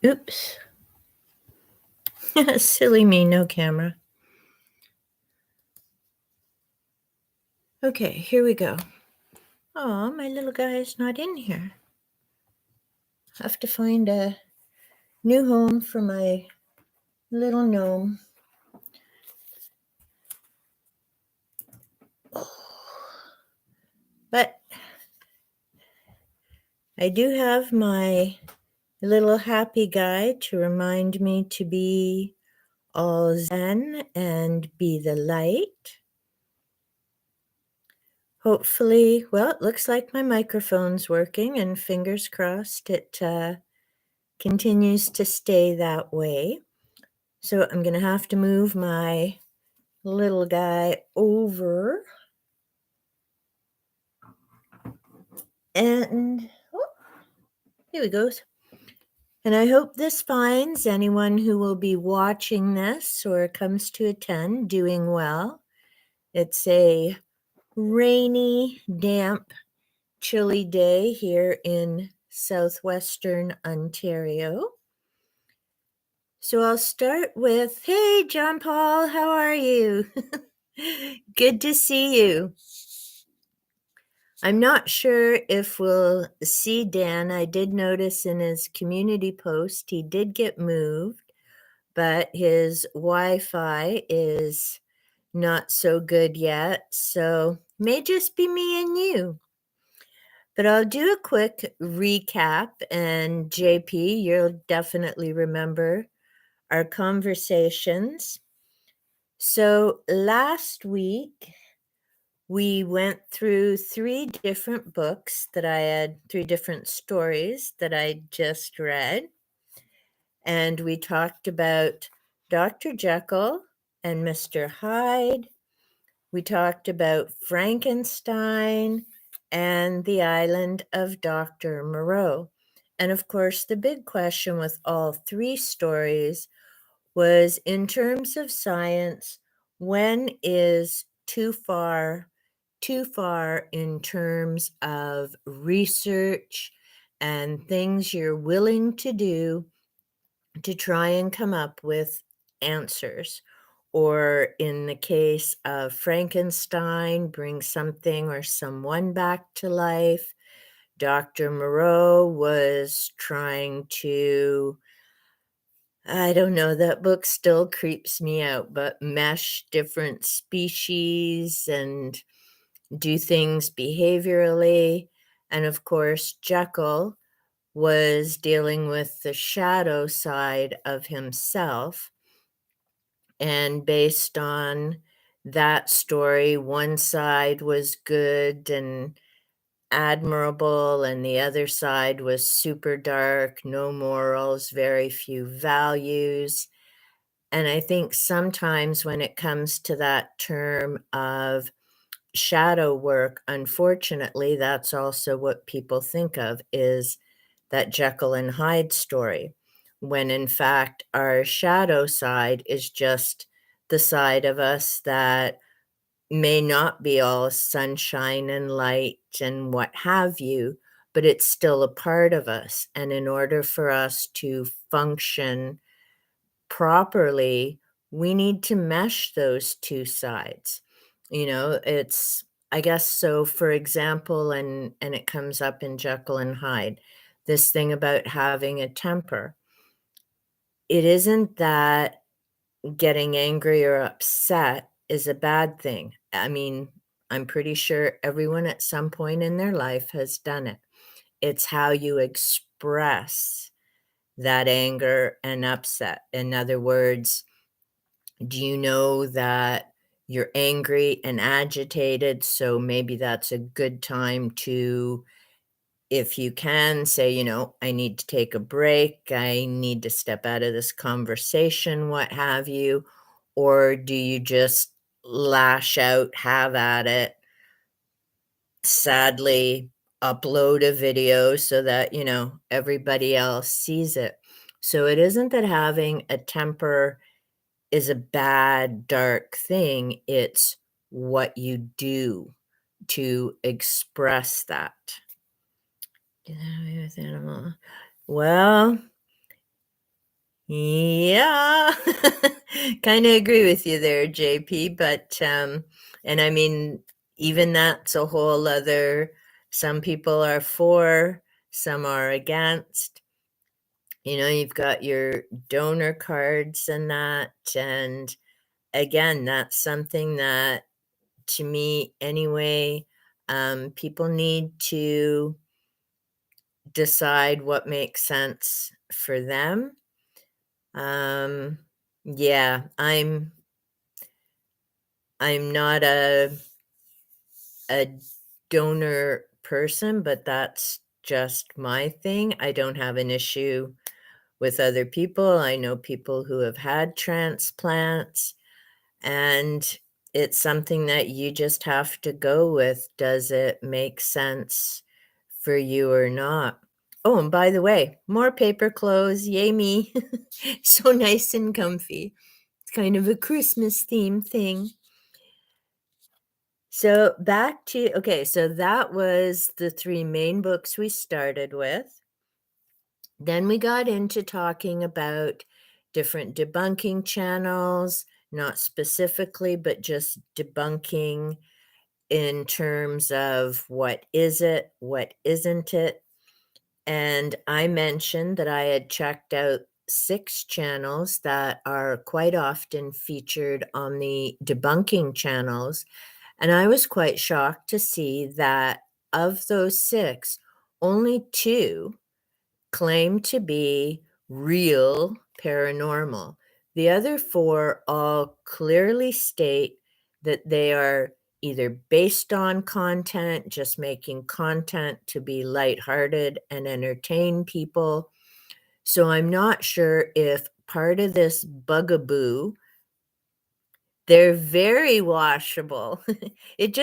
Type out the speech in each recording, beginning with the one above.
Oops. Silly me, no camera. Okay, here we go. Oh, my little guy is not in here. I have to find a new home for my little gnome. But I do have my little happy guy to remind me to be all zen and be the light. Hopefully, well, it looks like my microphone's working, and fingers crossed it continues to stay that way. So I'm going to have to move my little guy over. And here he goes. And I hope this finds anyone who will be watching this or comes to attend doing well. It's a rainy, damp, chilly day here in southwestern Ontario. So I'll start with, hey, John Paul, how are you? Good to see you. I'm not sure if we'll see Dan. I did notice in his community post he did get moved, but his Wi-Fi is not so good yet, so may just be me and you. But I'll do a quick recap, and JP, you'll definitely remember our conversations. So last week, we went through three different stories that I just read. And we talked about Dr. Jekyll and Mr. Hyde. We talked about Frankenstein and the island of Dr. Moreau. And of course, the big question with all three stories was, in terms of science, when is too far in terms of research and things you're willing to do to try and come up with answers? Or in the case of Frankenstein, bring something or someone back to life. Dr. Moreau was trying to, I don't know, that book still creeps me out, but mesh different species and do things behaviorally. And of course, Jekyll was dealing with the shadow side of himself. And based on that story, one side was good and admirable, and the other side was super dark, no morals, very few values. And I think sometimes when it comes to that term of shadow work, unfortunately, that's also what people think of, is that Jekyll and Hyde story, when in fact our shadow side is just the side of us that may not be all sunshine and light and what have you, but it's still a part of us. And in order for us to function properly, we need to mesh those two sides. You know, it's, I guess, so for example, and it comes up in Jekyll and Hyde, this thing about having a temper. It isn't that getting angry or upset is a bad thing. I mean, I'm pretty sure everyone at some point in their life has done it. It's how you express that anger and upset. In other words, do you know that you're angry and agitated? So maybe that's a good time to, if you can, say, you know, I need to take a break. I need to step out of this conversation, what have you. Or do you just lash out, have at it, sadly upload a video so that, you know, everybody else sees it? So it isn't that having a temper is a bad, dark thing. It's what you do to express that. With animal. Well, Yeah. Kinda agree with you there, JP, but, and I mean, even that's a whole other some people are for, some are against. You know, you've got your donor cards and that, and again, that's something that, to me anyway, people need to decide what makes sense for them. Um, yeah, I'm not a donor person, but that's just my thing. I don't have an issue with other people. I know people who have had transplants, and it's something that you just have to go with. Does it make sense for you or not? Oh, and by the way, more paper clothes. Yay me. So nice and comfy. It's kind of a Christmas theme thing. So back to okay, so that was the 3 main books we started with. Then we got into talking about different debunking channels, not specifically, but just debunking in terms of what is it, what isn't it. And I mentioned that I had checked out 6 channels that are quite often featured on the debunking channels. And I was quite shocked to see that of those 6, only 2 claim to be real paranormal. The other 4 all clearly state that they are either based on content, just making content to be lighthearted and entertain people. So I'm not sure if part of this bugaboo, they're very washable. It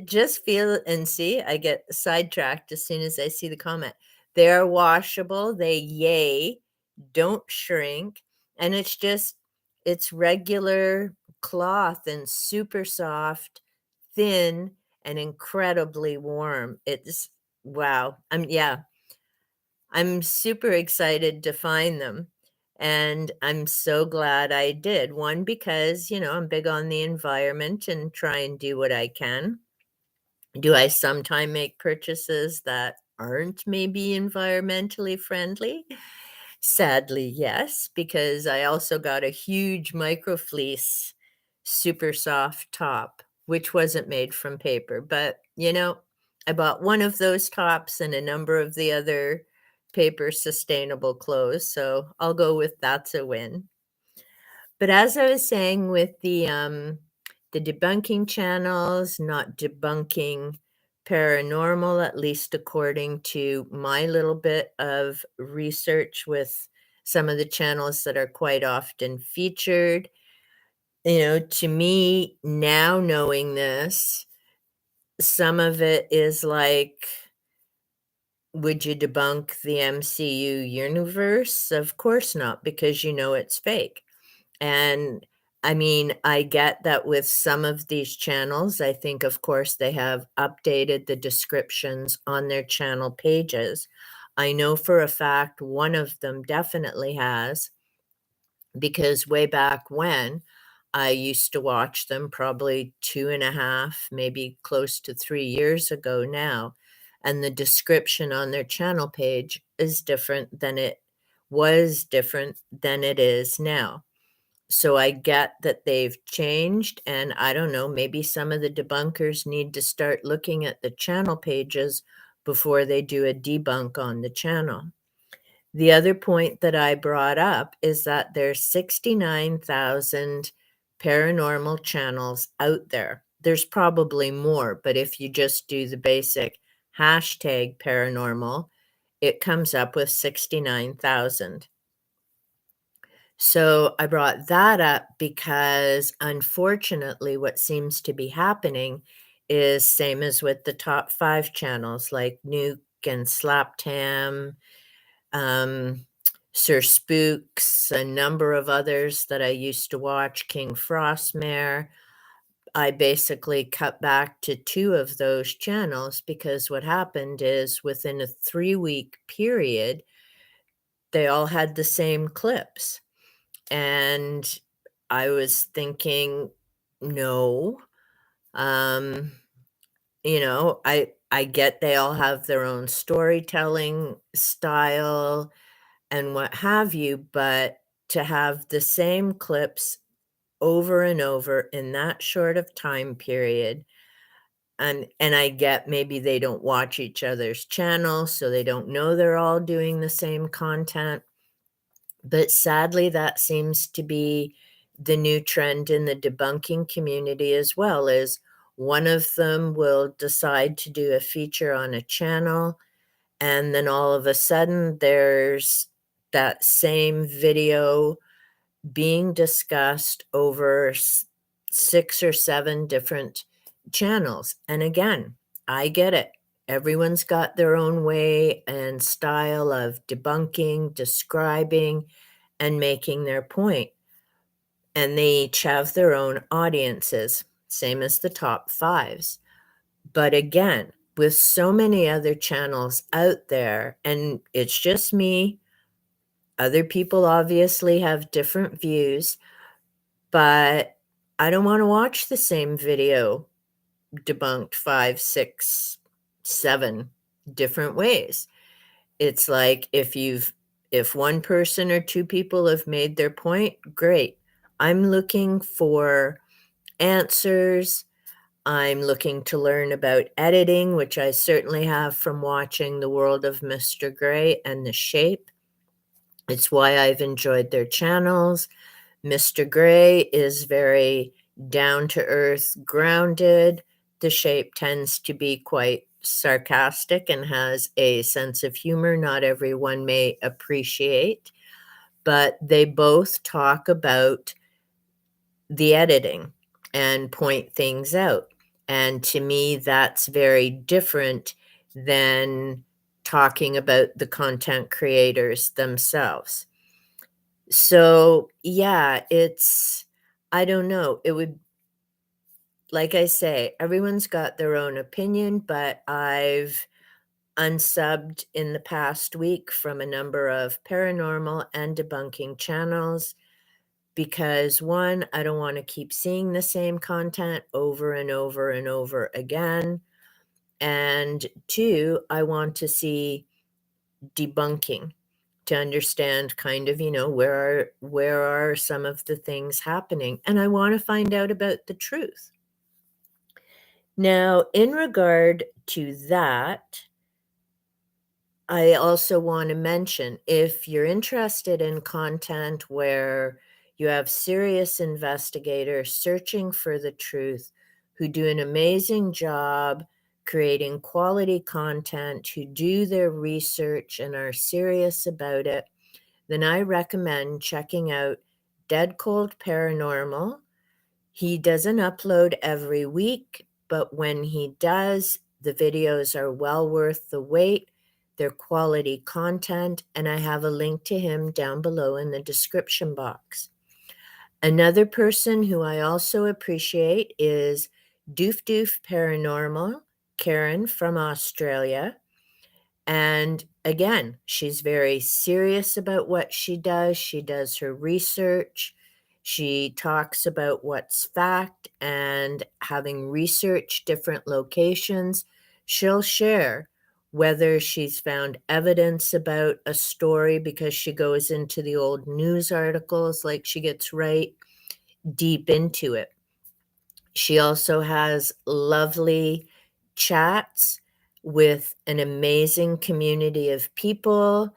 just feel and see, I get sidetracked as soon as I see the comment. They're washable, they yay, don't shrink, and it's regular cloth and super soft, thin, and incredibly warm. It's wow. Yeah, I'm super excited to find them, and I'm so glad I did. One, because, I'm big on the environment and try and do what I can. Do I sometime make purchases that aren't maybe environmentally friendly? Sadly, yes, because I also got a huge microfleece super soft top, which wasn't made from paper. But, I bought one of those tops and a number of the other paper sustainable clothes. So I'll go with that's a win. But as I was saying with the debunking channels, not debunking paranormal, at least according to my little bit of research with some of the channels that are quite often featured. To me, now knowing this, some of it is like, would you debunk the MCU universe? Of course not, because it's fake. And I mean, I get that with some of these channels, I think, of course, they have updated the descriptions on their channel pages. I know for a fact one of them definitely has, because way back when I used to watch them, probably 2.5, maybe close to 3 years ago now. And the description on their channel page is different than it was different than it is now. So I get that they've changed, and I don't know, maybe some of the debunkers need to start looking at the channel pages before they do a debunk on the channel. The other point that I brought up is that there's 69,000 paranormal channels out there. There's probably more, but if you just do the basic hashtag paranormal, it comes up with 69,000. So I brought that up because, unfortunately, what seems to be happening is same as with the top 5 channels like Nuke and Slaptam, um, Sir Spooks, a number of others that I used to watch, King Frostmare. I basically cut back to 2 of those channels because what happened is within a 3-week period, they all had the same clips. And I was thinking, no, um, I get they all have their own storytelling style and what have you, but to have the same clips over and over in that short of time period, and I get maybe they don't watch each other's channels, so they don't know they're all doing the same content, but sadly, that seems to be the new trend in the debunking community as well, is one of them will decide to do a feature on a channel, and then all of a sudden, there's that same video being discussed over 6 or 7 different channels, and again, I get it. Everyone's got their own way and style of debunking, describing, and making their point, and they each have their own audiences, same as the top 5s. But again, with so many other channels out there, and it's just me, other people obviously have different views, but I don't wanna watch the same video debunked 5, 6, 7 different ways. It's like if one person or 2 people have made their point, great. I'm looking for answers. I'm looking to learn about editing, which I certainly have from watching The World of Mr. Gray and The Shape. It's why I've enjoyed their channels. Mr. Gray is very down to earth, grounded. The Shape tends to be quite sarcastic and has a sense of humor not everyone may appreciate, but they both talk about the editing and point things out. And to me, that's very different than talking about the content creators themselves. So, yeah, I don't know. It would, like I say, everyone's got their own opinion, but I've unsubbed in the past week from a number of paranormal and debunking channels because one, I don't want to keep seeing the same content over and over and over again. And two, I want to see debunking to understand kind of, where are some of the things happening. And I want to find out about the truth. Now, in regard to that, I also want to mention if you're interested in content where you have serious investigators searching for the truth who do an amazing job creating quality content, who do their research and are serious about it, then I recommend checking out Dead Cold Paranormal. He doesn't upload every week, but when he does, the videos are well worth the wait. They're quality content, and I have a link to him down below in the description box. Another person who I also appreciate is Doof Doof Paranormal, Karen from Australia. And again, she's very serious about what she does. She does her research. She talks about what's fact, and having researched different locations, she'll share whether she's found evidence about a story because she goes into the old news articles, like she gets right deep into it. She also has lovely chats with an amazing community of people,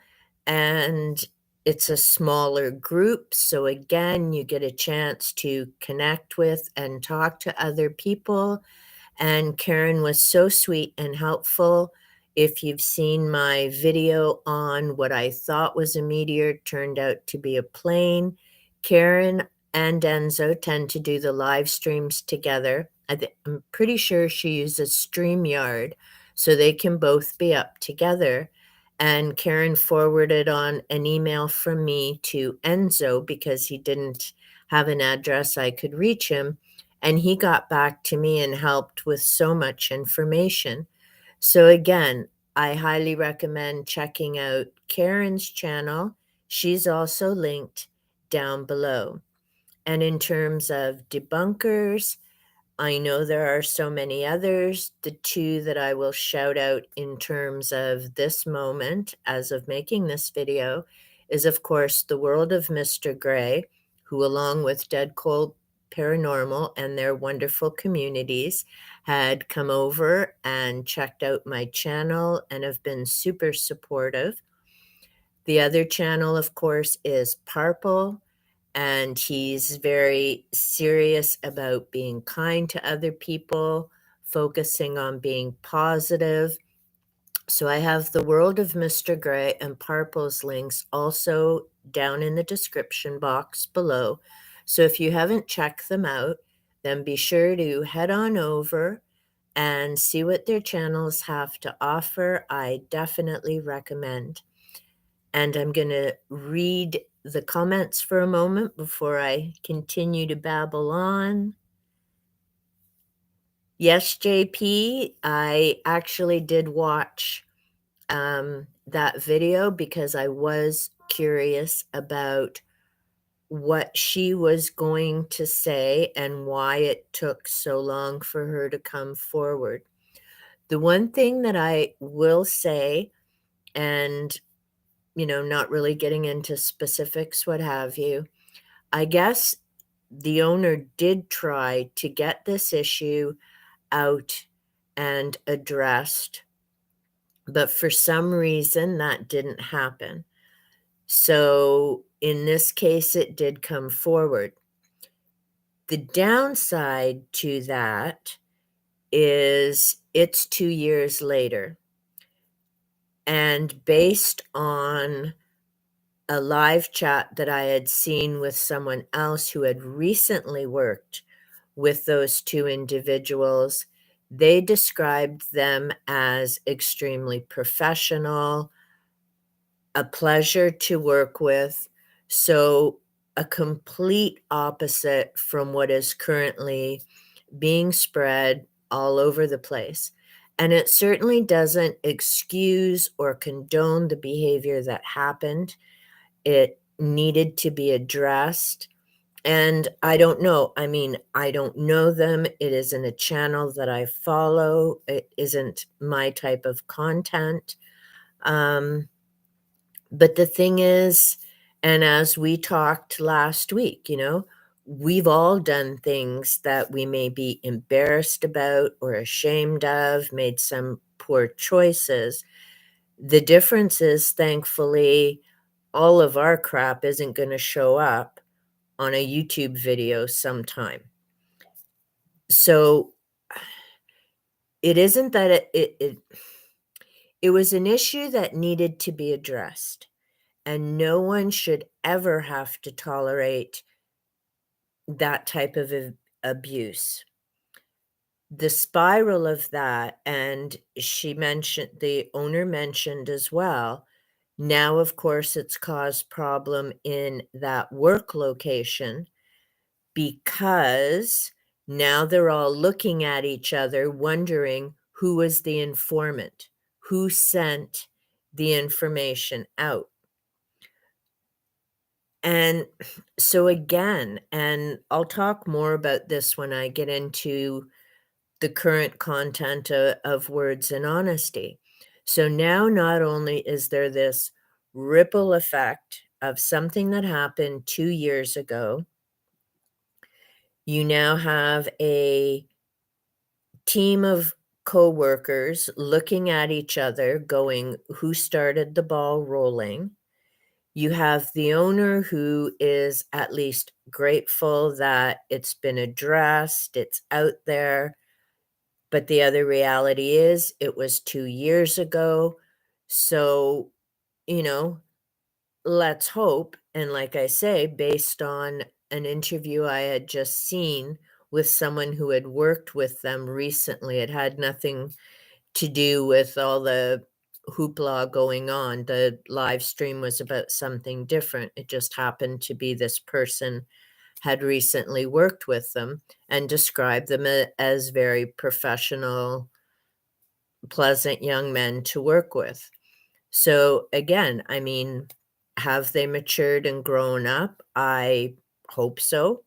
and it's a smaller group. So, again, you get a chance to connect with and talk to other people. And Karen was so sweet and helpful. If you've seen my video on what I thought was a meteor turned out to be a plane, Karen and Enzo tend to do the live streams together. I'm pretty sure she uses StreamYard, so they can both be up together. And Karen forwarded on an email from me to Enzo because he didn't have an address I could reach him. And he got back to me and helped with so much information. So, again, I highly recommend checking out Karen's channel. She's also linked down below. And in terms of debunkers, I know there are so many others. The two that I will shout out in terms of this moment, as of making this video, is of course the World of Mr. Gray, who along with Dead Cold Paranormal and their wonderful communities had come over and checked out my channel and have been super supportive. The other channel, of course, is Purple, and he's very serious about being kind to other people, focusing on being positive. So I have the World of Mr. Gray and Purple's links also down in the description box below. So if you haven't checked them out, then be sure to head on over and see what their channels have to offer. I definitely recommend. And I'm going to read the comments for a moment before I continue to babble on. Yes, JP, I actually did watch that video because I was curious about what she was going to say and why it took so long for her to come forward. The one thing that I will say, and not really getting into specifics, what have you, I guess the owner did try to get this issue out and addressed, but for some reason that didn't happen. So in this case, it did come forward. The downside to that is it's 2 years later. And based on a live chat that I had seen with someone else who had recently worked with those two individuals, they described them as extremely professional, a pleasure to work with. So a complete opposite from what is currently being spread all over the place. And it certainly doesn't excuse or condone the behavior that happened. It needed to be addressed. And I don't know. I mean, I don't know them. It isn't a channel that I follow. It isn't my type of content. But the thing is, and as we talked last week, we've all done things that we may be embarrassed about or ashamed of, made some poor choices. The difference is, thankfully, all of our crap isn't going to show up on a YouTube video sometime. So it isn't that it was an issue that needed to be addressed, and no one should ever have to tolerate that type of abuse. The spiral of that, and the owner mentioned as well, now, of course, it's caused problem in that work location because now they're all looking at each other, wondering who was the informant, who sent the information out. And so again, and I'll talk more about this when I get into the current content of Words and Honesty. So now not only is there this ripple effect of something that happened 2 years ago, you now have a team of coworkers looking at each other going, who started the ball rolling? You have the owner who is at least grateful that it's been addressed, it's out there. But the other reality is it was 2 years ago. So, let's hope. And like I say, based on an interview I had just seen with someone who had worked with them recently, it had nothing to do with all the hoopla going on. The live stream was about something different. It just happened to be this person had recently worked with them and described them as very professional, pleasant young men to work with. So again, I mean, have they matured and grown up? I hope so.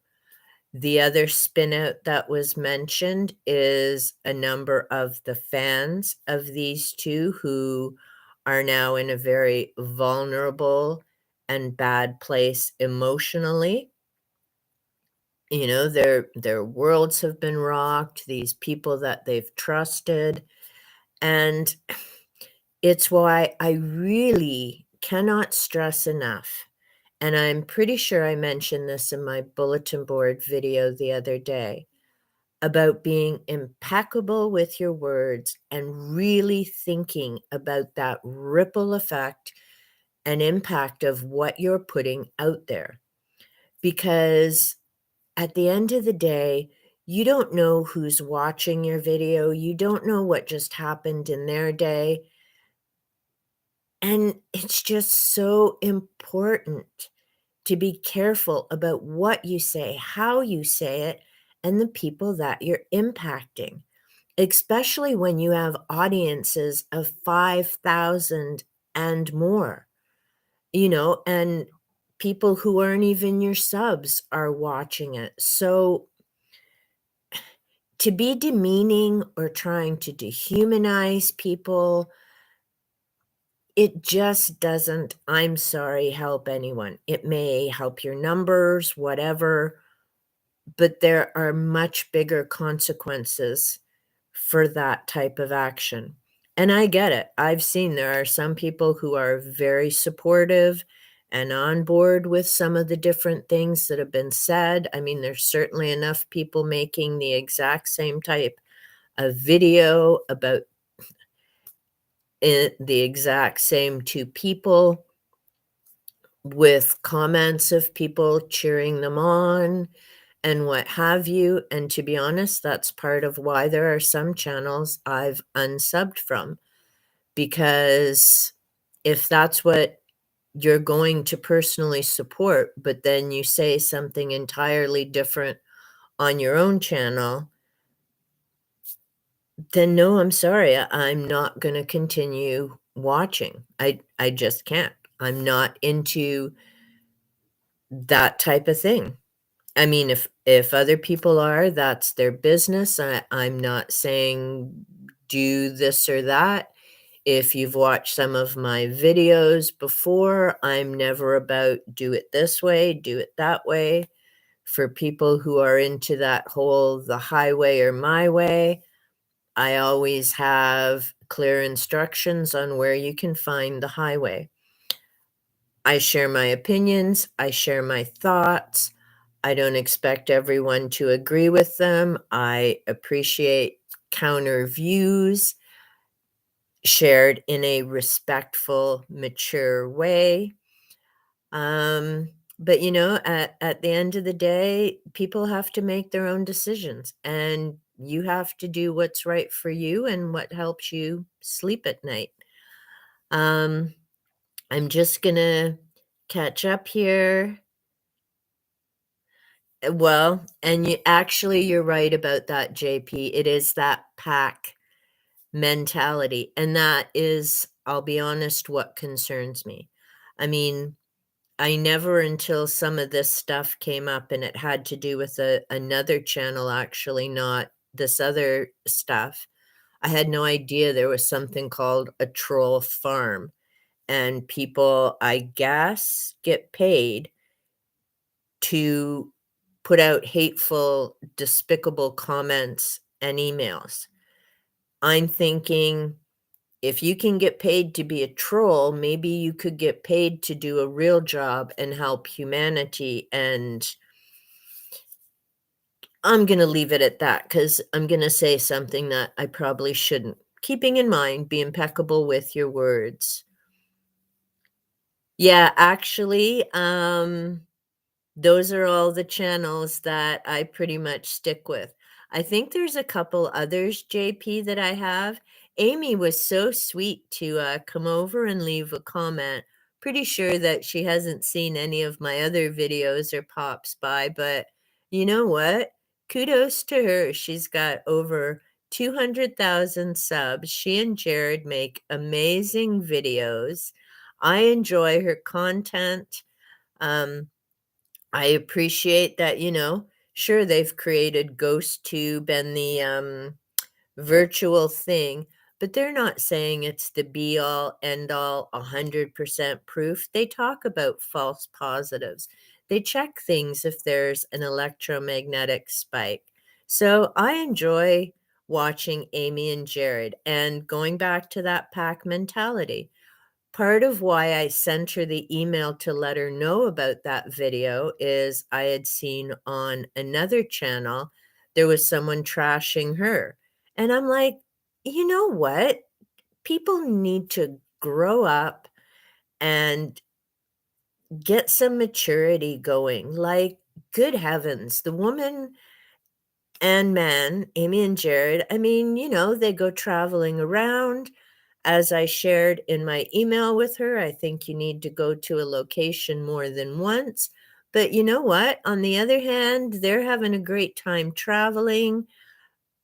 The other spin out that was mentioned is a number of the fans of these two who are now in a very vulnerable and bad place emotionally. You know, their worlds have been rocked, these people that they've trusted, and it's why I really cannot stress enough, and I'm pretty sure I mentioned this in my bulletin board video the other day, about being impeccable with your words and really thinking about that ripple effect and impact of what you're putting out there. Because at the end of the day, you don't know who's watching your video, you don't know what just happened in their day, and it's just so important to be careful about what you say, how you say it, and the people that you're impacting, especially when you have audiences of 5,000 and more, you know, and people who aren't even your subs are watching it. So to be demeaning or trying to dehumanize people, it just doesn't, I'm sorry, help anyone. It may help your numbers, whatever, but there are much bigger consequences for that type of action. And I get it. I've seen there are some people who are very supportive and on board with some of the different things that have been said. I mean, there's certainly enough people making the exact same type of video about it, the exact same two people, with comments of people cheering them on and what have you. And to be honest, that's part of why there are some channels I've unsubbed from, because if that's what you're going to personally support, but then you say something entirely different on your own channel, then no, I'm sorry, I'm not going to continue watching. I just can't. I'm not into that type of thing. I mean, if other people are, that's their business. I'm not saying do this or that. If you've watched some of my videos before, I'm never about do it this way, do it that way. For people who are into that whole the highway or my way, I always have clear instructions on where you can find the highway. I share my opinions, I share my thoughts. I don't expect everyone to agree with them. I appreciate counter views shared in a respectful, mature way. Um, but you know, at the end of the day, people have to make their own decisions, and you have to do what's right for you and what helps you sleep at night. Um, I'm just gonna catch up here. Well, and you're right about that, JP. It is that pack mentality, and that is, I'll be honest, what concerns me. I mean, I never, until some of this stuff came up, and it had to do with another channel, actually, not this other stuff. I had no idea there was something called a troll farm, and people, I guess, get paid to put out hateful, despicable comments and emails. I'm thinking, if you can get paid to be a troll, maybe you could get paid to do a real job and help humanity. And I'm going to leave it at that, because I'm going to say something that I probably shouldn't. Keeping in mind, be impeccable with your words. Yeah, actually, those are all the channels that I pretty much stick with. I think there's a couple others, JP, that I have. Amy was so sweet to come over and leave a comment. Pretty sure that she hasn't seen any of my other videos or pops by, but you know what? Kudos to her. She's got over 200,000 subs. She and Jared make amazing videos. I enjoy her content. Um, I appreciate that, sure, they've created GhostTube and the virtual thing, but they're not saying it's the be all end all 100% proof. They talk about false positives. They check things if there's an electromagnetic spike. So I enjoy watching Amy and Jared and going back to that pack mentality. Part of why I sent her the email to let her know about that video is I had seen on another channel there was someone trashing her. And I'm like, you know what? People need to grow up and get some maturity going. Like, good heavens, the woman and man, Amy and Jared, I mean, they go traveling around. As I shared in my email with her, I think you need to go to a location more than once. But you know what? On the other hand, they're having a great time traveling.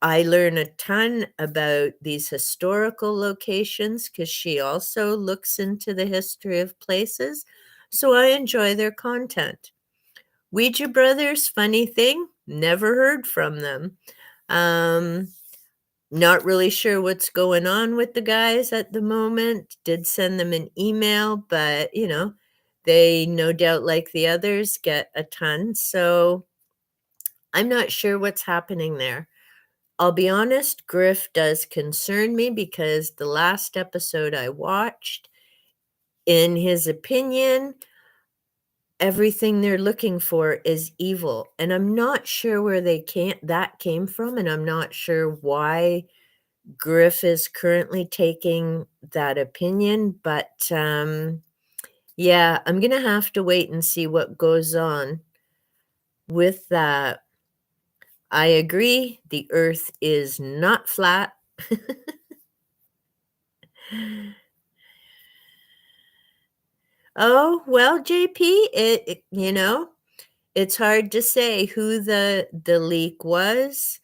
I learn a ton about these historical locations because she also looks into the history of places. So I enjoy their content. Ouija Brothers, funny thing, never heard from them. Um, Not really sure what's going on with the guys at the moment. Did send them an email, but, they no doubt, like the others, get a ton. So I'm not sure what's happening there. I'll be honest, Griff does concern me because the last episode I watched, in his opinion, everything they're looking for is evil. And I'm not sure where that came from, and I'm not sure why Griff is currently taking that opinion, but yeah, I'm gonna have to wait and see what goes on with that. I agree, the earth is not flat. Oh, well, JP, it's hard to say who the leak was.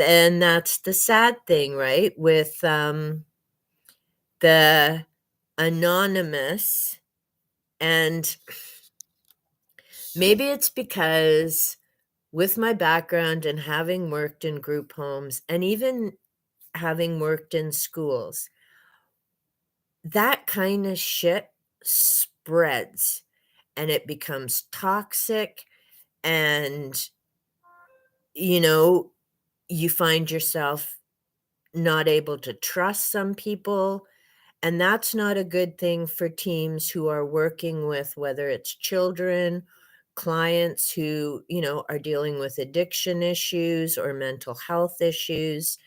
And that's the sad thing, right? With the anonymous, and maybe it's because with my background and having worked in group homes and even having worked in schools, that kind of shit spreads and it becomes toxic. And, you know, you find yourself not able to trust some people. And that's not a good thing for teams who are working with, whether it's children, clients who, are dealing with addiction issues or mental health issues.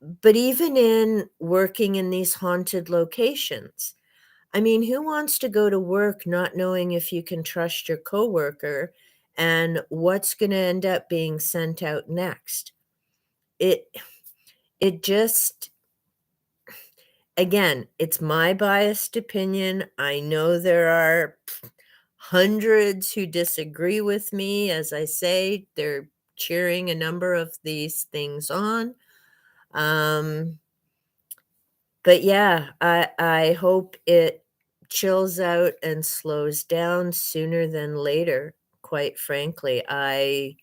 But even in working in these haunted locations, I mean, who wants to go to work not knowing if you can trust your coworker and what's going to end up being sent out next? It it just Again, it's my biased opinion. I know there are hundreds who disagree with me. As I say, they're cheering a number of these things on. Um, but yeah, I hope it chills out and slows down sooner than later, quite frankly. I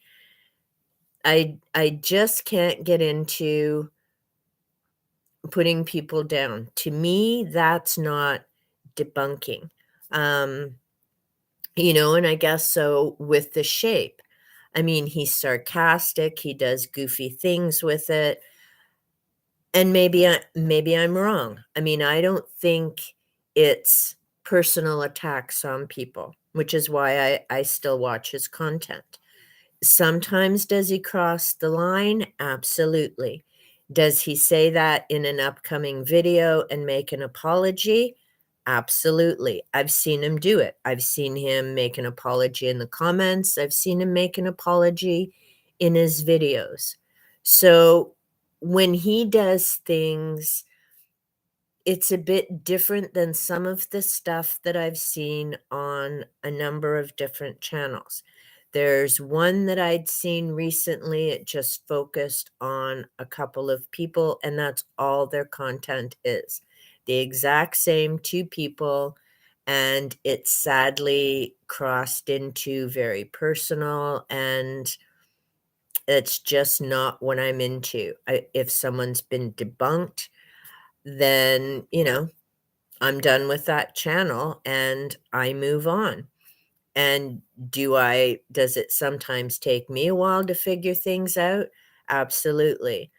just can't get into putting people down. To me, that's not debunking. Um, and I guess so with the shape. I mean, he's sarcastic, he does goofy things with it. And maybe I'm wrong. I mean, I don't think it's personal attacks on people, which is why I still watch his content. Sometimes does he cross the line? Absolutely. Does he say that in an upcoming video and make an apology? Absolutely. I've seen him do it. I've seen him make an apology in the comments. I've seen him make an apology in his videos. So when he does things, it's a bit different than some of the stuff that I've seen on a number of different channels. There's one that I'd seen recently, it just focused on a couple of people, and that's all their content is. the exact same two people, and it sadly crossed into very personal, and it's just not what I'm into. If someone's been debunked, then, I'm done with that channel and I move on. And does it sometimes take me a while to figure things out? Absolutely.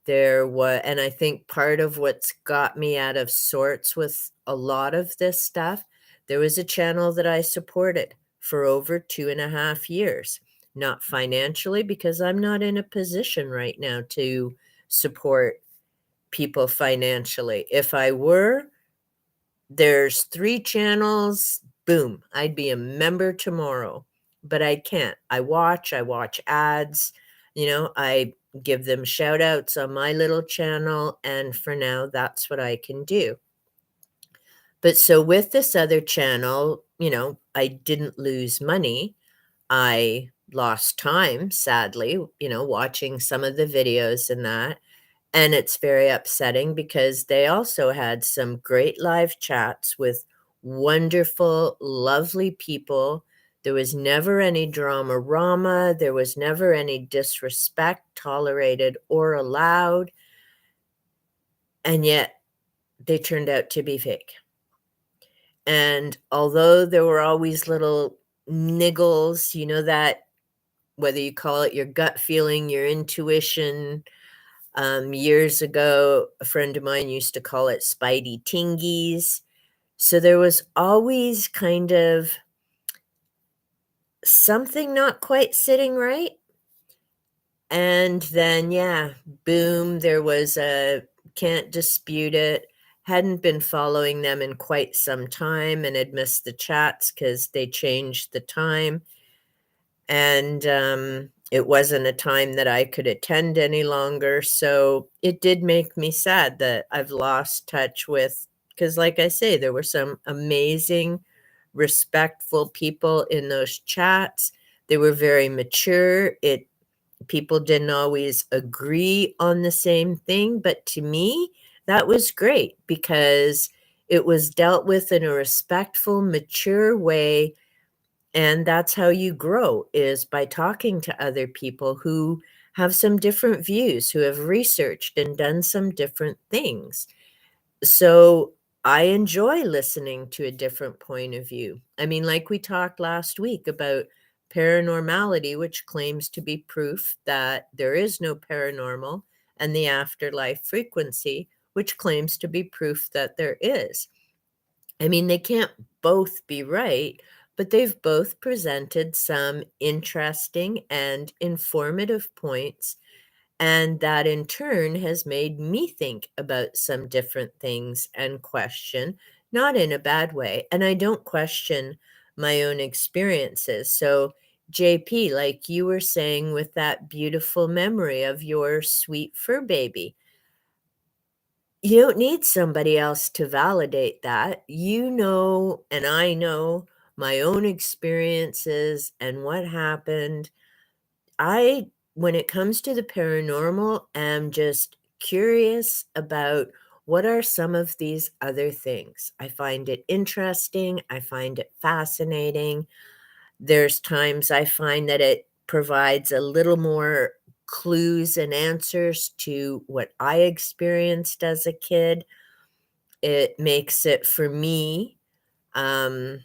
And I think part of what's got me out of sorts with a lot of this stuff, there was a channel that I supported for over 2.5 years. Not financially, because I'm not in a position right now to support people financially. If I were, there's 3 channels, boom, I'd be a member tomorrow, but I can't. I watch ads, I give them shout outs on my little channel, and for now, that's what I can do. But so with this other channel, I didn't lose money. I lost time, sadly, watching some of the videos and that. And it's very upsetting because they also had some great live chats with wonderful, lovely people. There was never any drama-rama. There was never any disrespect tolerated or allowed. And yet they turned out to be fake. And although there were always little niggles, that whether you call it your gut feeling, your intuition. Years ago, a friend of mine used to call it spidey tingies. So there was always kind of something not quite sitting right. And then, yeah, boom, there was can't dispute it. Hadn't been following them in quite some time and had missed the chats because they changed the time. And it wasn't a time that I could attend any longer, so it did make me sad that I've lost touch with, because like I say, there were some amazing, respectful people in those chats. They were very mature. People didn't always agree on the same thing, but to me, that was great because it was dealt with in a respectful, mature way. And that's how you grow, is by talking to other people who have some different views, who have researched and done some different things. So I enjoy listening to a different point of view. I mean, like we talked last week about paranormality, which claims to be proof that there is no paranormal, and the afterlife frequency, which claims to be proof that there is. I mean, they can't both be right, but they've both presented some interesting and informative points, and that in turn has made me think about some different things and question, not in a bad way. And I don't question my own experiences. So, JP, like you were saying with that beautiful memory of your sweet fur baby, you don't need somebody else to validate that. And I know my own experiences and what happened. I, when it comes to the paranormal, am just curious about what are some of these other things. I find it interesting. I find it fascinating. There's times I find that it provides a little more clues and answers to what I experienced as a kid. It makes it for me, um,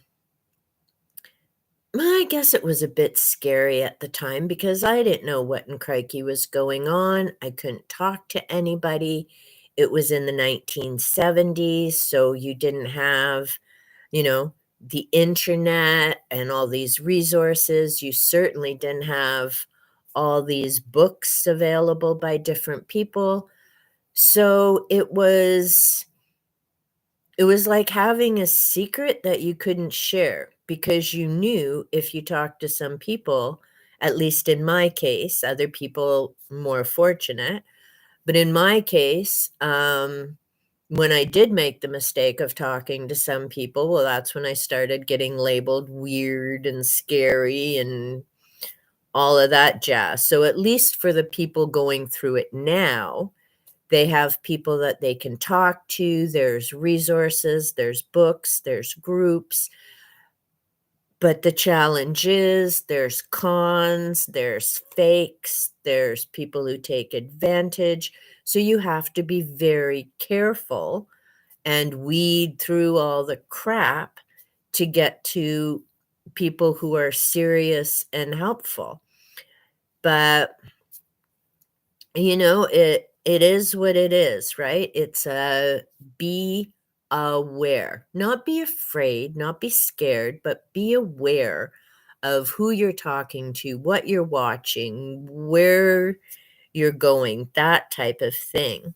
I guess it was a bit scary at the time because I didn't know what in crikey was going on. I couldn't talk to anybody. It was in the 1970s, so you didn't have, you know, the internet and all these resources. You certainly didn't have all these books available by different people. So it was like having a secret that you couldn't share because you knew if you talked to some people, at least in my case, other people more fortunate, but in my case, when I did make the mistake of talking to some people, well, that's when I started getting labeled weird and scary and all of that jazz. So at least for the people going through it now, They have people that they can talk to. There's resources, there's books, there's groups. But the challenge is there's cons, there's fakes, there's people who take advantage. So you have to be very careful and weed through all the crap to get to people who are serious and helpful. But it is what it is, right? It's be aware, not be afraid, not be scared, but be aware of who you're talking to, what you're watching, where you're going, that type of thing.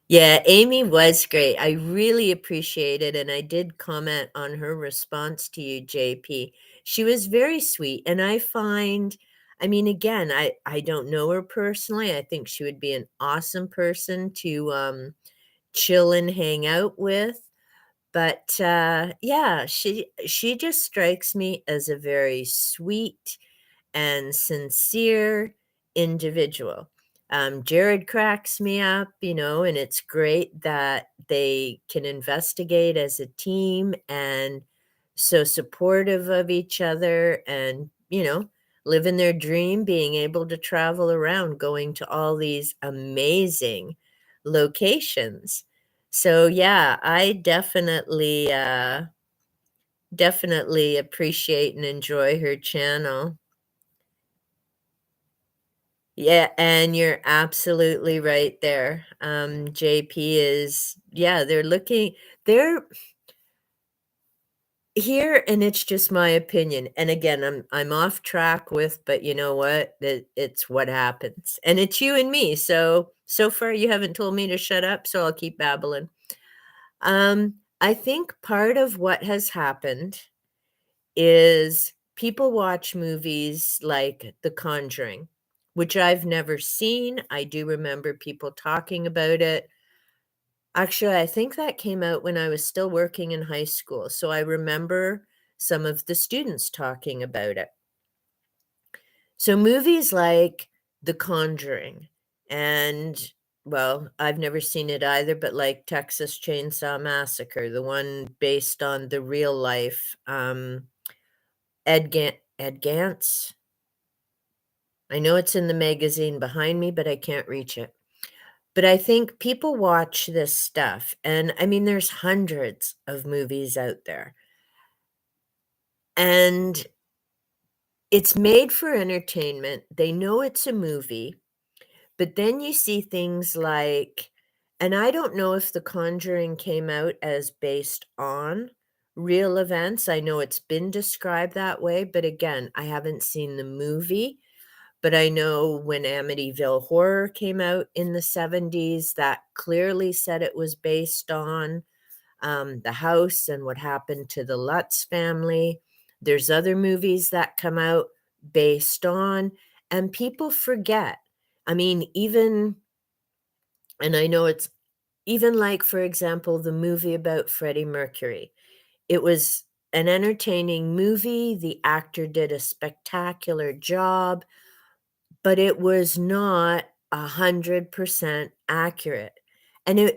Yeah, Amy was great. I really appreciate it, and I did comment on her response to you, JP. She was very sweet, and I mean, again, I don't know her personally. I think she would be an awesome person to chill and hang out with. But yeah, she just strikes me as a very sweet and sincere individual. Jared cracks me up, and it's great that they can investigate as a team and so supportive of each other and, living their dream, being able to travel around, going to all these amazing locations. So yeah, I definitely appreciate and enjoy her channel. Yeah, and you're absolutely right there. JP is, yeah, they're here, and it's just my opinion. And again, I'm off track with, but you know what? It's what happens. And it's you and me. So far you haven't told me to shut up, so I'll keep babbling. I think part of what has happened is people watch movies like The Conjuring, which I've never seen. I do remember people talking about it. Actually, I think that came out when I was still working in high school, so I remember some of the students talking about it. So movies like The Conjuring and, well, I've never seen it either, but like Texas Chainsaw Massacre, the one based on the real life, Ed Gantz. I know it's in the magazine behind me, but I can't reach it. But I think people watch this stuff, and I mean, there's hundreds of movies out there. And it's made for entertainment. They know it's a movie, but then you see things like, and I don't know if The Conjuring came out as based on real events. I know it's been described that way, but again, I haven't seen the movie. But I know when Amityville Horror came out in the 70s, that clearly said it was based on the house and what happened to the Lutz family. There's other movies that come out based on, and people forget. I mean, and I know it's even like, for example, the movie about Freddie Mercury. It was an entertaining movie. The actor did a spectacular job, but it was not 100% accurate, and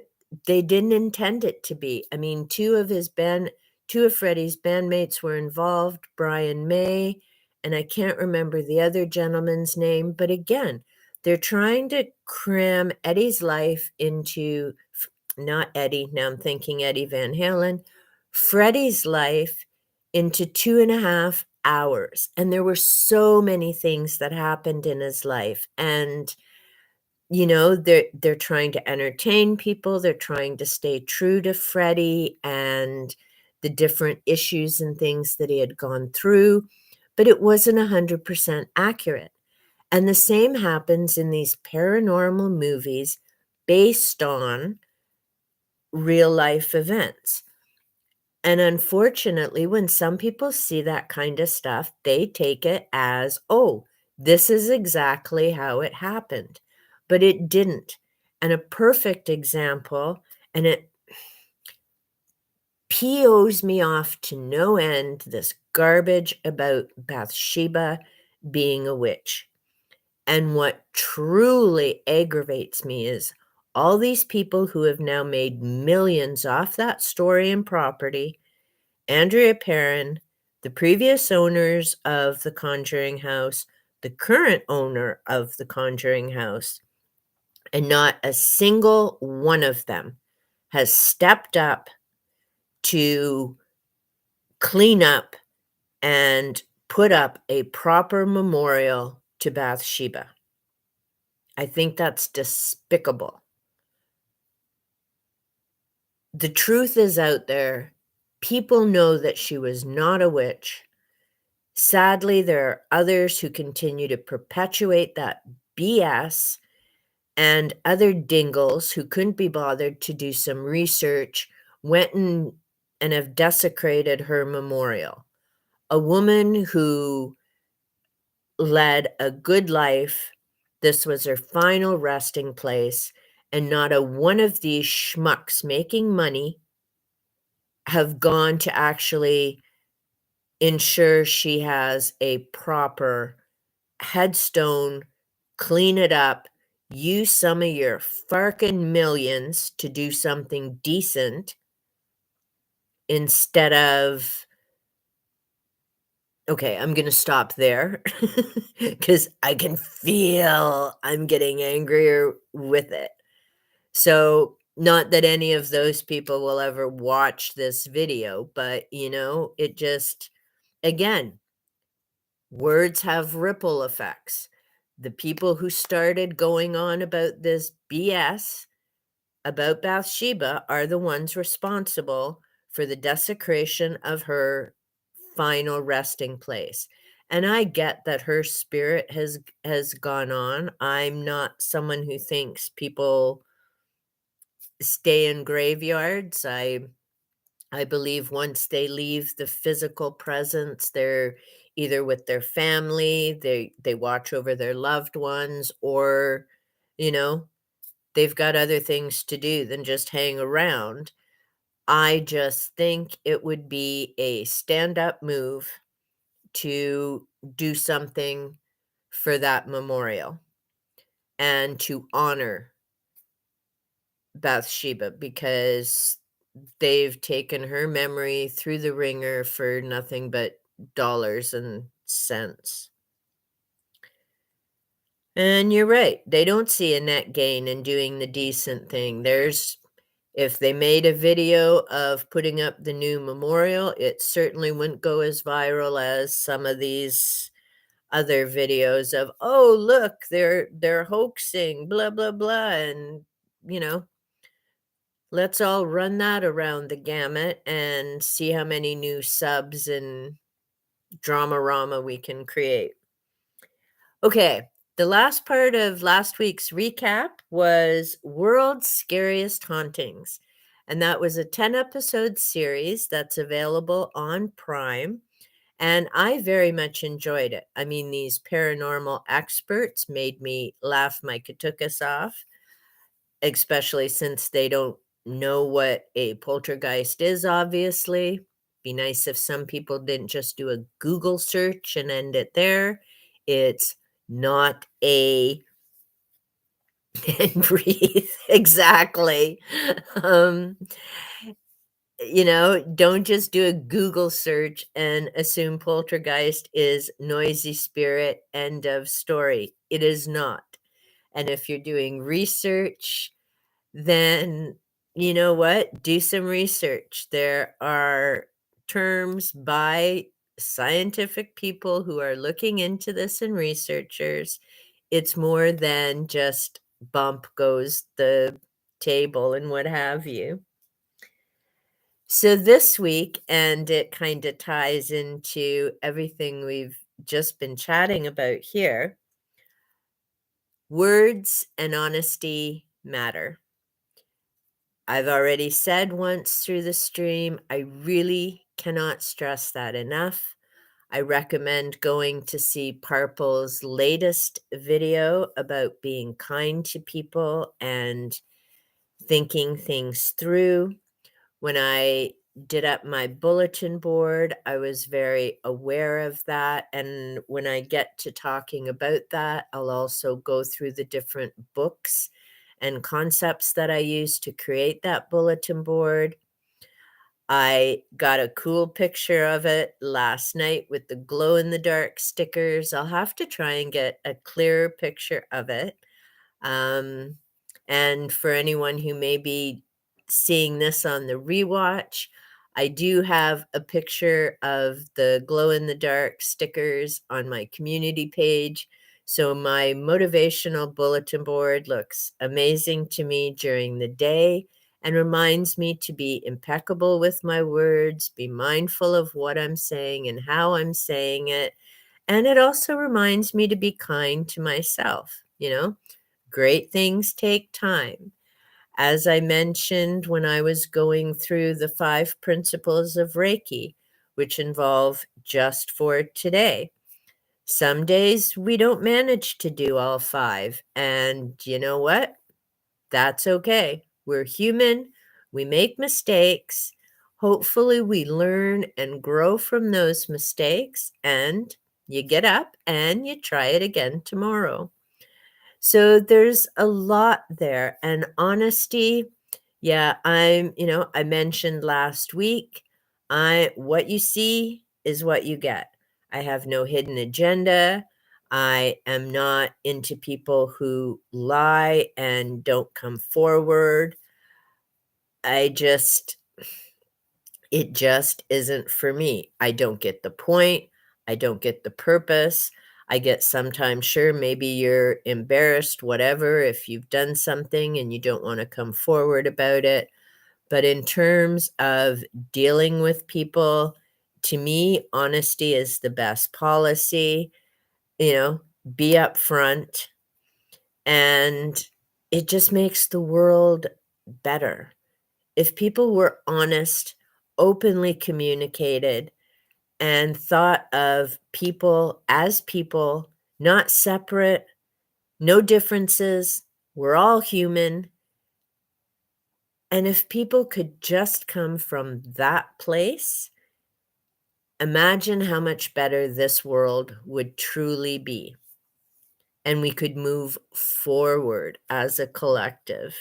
they didn't intend it to be. I mean, two of Freddie's bandmates were involved, Brian May, and I can't remember the other gentleman's name, but again, they're trying to cram Eddie's life into not Eddie, now I'm thinking Eddie Van Halen, Freddie's life into 2.5 hours, and there were so many things that happened in his life, and, they're trying to entertain people, they're trying to stay true to Freddie and the different issues and things that he had gone through, but it wasn't 100% accurate, and the same happens in these paranormal movies based on real life events. And unfortunately, when some people see that kind of stuff, they take it as, oh, this is exactly how it happened. But it didn't. And a perfect example, and it POs me off to no end, this garbage about Bathsheba being a witch. And what truly aggravates me is all these people who have now made millions off that story and property, Andrea Perron, the previous owners of the Conjuring House, the current owner of the Conjuring House, and not a single one of them has stepped up to clean up and put up a proper memorial to Bathsheba. I think that's despicable. The truth is out there. People know that she was not a witch. Sadly, there are others who continue to perpetuate that BS, and other dingles who couldn't be bothered to do some research went and have desecrated her memorial. A woman who led a good life. This was her final resting place, and not a one of these schmucks making money have gone to actually ensure she has a proper headstone, clean it up, use some of your farkin' millions to do something decent instead of. Okay, I'm gonna stop there because I can feel I'm getting angrier with it. So, not that any of those people will ever watch this video, but, it just again, words have ripple effects. The people who started going on about this BS about Bathsheba are the ones responsible for the desecration of her final resting place. And I get that her spirit has gone on. I'm not someone who thinks people stay in graveyards. I believe once they leave the physical presence, they're either with their family, they watch over their loved ones, or, you know, they've got other things to do than just hang around. I just think it would be a stand-up move to do something for that memorial and to honor Bathsheba, because they've taken her memory through the ringer for nothing but dollars and cents. And you're right, they don't see a net gain in doing the decent thing. If they made a video of putting up the new memorial, it certainly wouldn't go as viral as some of these other videos of, "Oh, look, they're hoaxing, blah, blah, blah," and, you know, let's all run that around the gamut and see how many new subs and Dramarama we can create. Okay, the last part of last week's recap was World's Scariest Hauntings, and that was a 10-episode series that's available on Prime, and I very much enjoyed it. I mean, these paranormal experts made me laugh my katukas off, especially since they don't know what a poltergeist is, obviously. Be nice if some people didn't just do a Google search and end it there. It's not a and breathe. Exactly. Um, don't just do a Google search and assume poltergeist is noisy spirit, end of story. It is not. And if you're doing research, then you know what? Do some research. There are terms by scientific people who are looking into this and researchers. It's more than just bump goes the table and what have you. So this week, and it kind of ties into everything we've just been chatting about here, words and honesty matter. I've already said once through the stream, I really cannot stress that enough. I recommend going to see Parple's latest video about being kind to people and thinking things through. When I did up my bulletin board. I was very aware of that. And when I get to talking about that, I'll also go through the different books and concepts that I used to create that bulletin board. I got a cool picture of it last night with the glow in the dark stickers. I'll have to try and get a clearer picture of it. Um, and for anyone who may be seeing this on the rewatch, I do have a picture of the glow in the dark stickers on my community page. So my motivational bulletin board looks amazing to me during the day and reminds me to be impeccable with my words, be mindful of what I'm saying and how I'm saying it. And it also reminds me to be kind to myself, you know? Great things take time. As I mentioned when I was going through the 5 principles of Reiki, which involve just for today. Some days we don't manage to do all 5, and you know what? That's okay. We're human. We make mistakes. Hopefully, we learn and grow from those mistakes, and you get up and you try it again tomorrow. So there's a lot there. And honesty, yeah, I mentioned last week, what you see is what you get. I have no hidden agenda. I am not into people who lie and don't come forward. I just It just isn't for me. I don't get the point. I don't get the purpose. I get sometimes, sure, maybe you're embarrassed, whatever, if you've done something and you don't want to come forward about it. But in terms of dealing with people, to me, honesty is the best policy. You know, be upfront, and it just makes the world better. If people were honest, openly communicated, and thought of people, not separate, no differences, we're all human. And if people could just come from that place, imagine how much better this world would truly be. And we could move forward as a collective.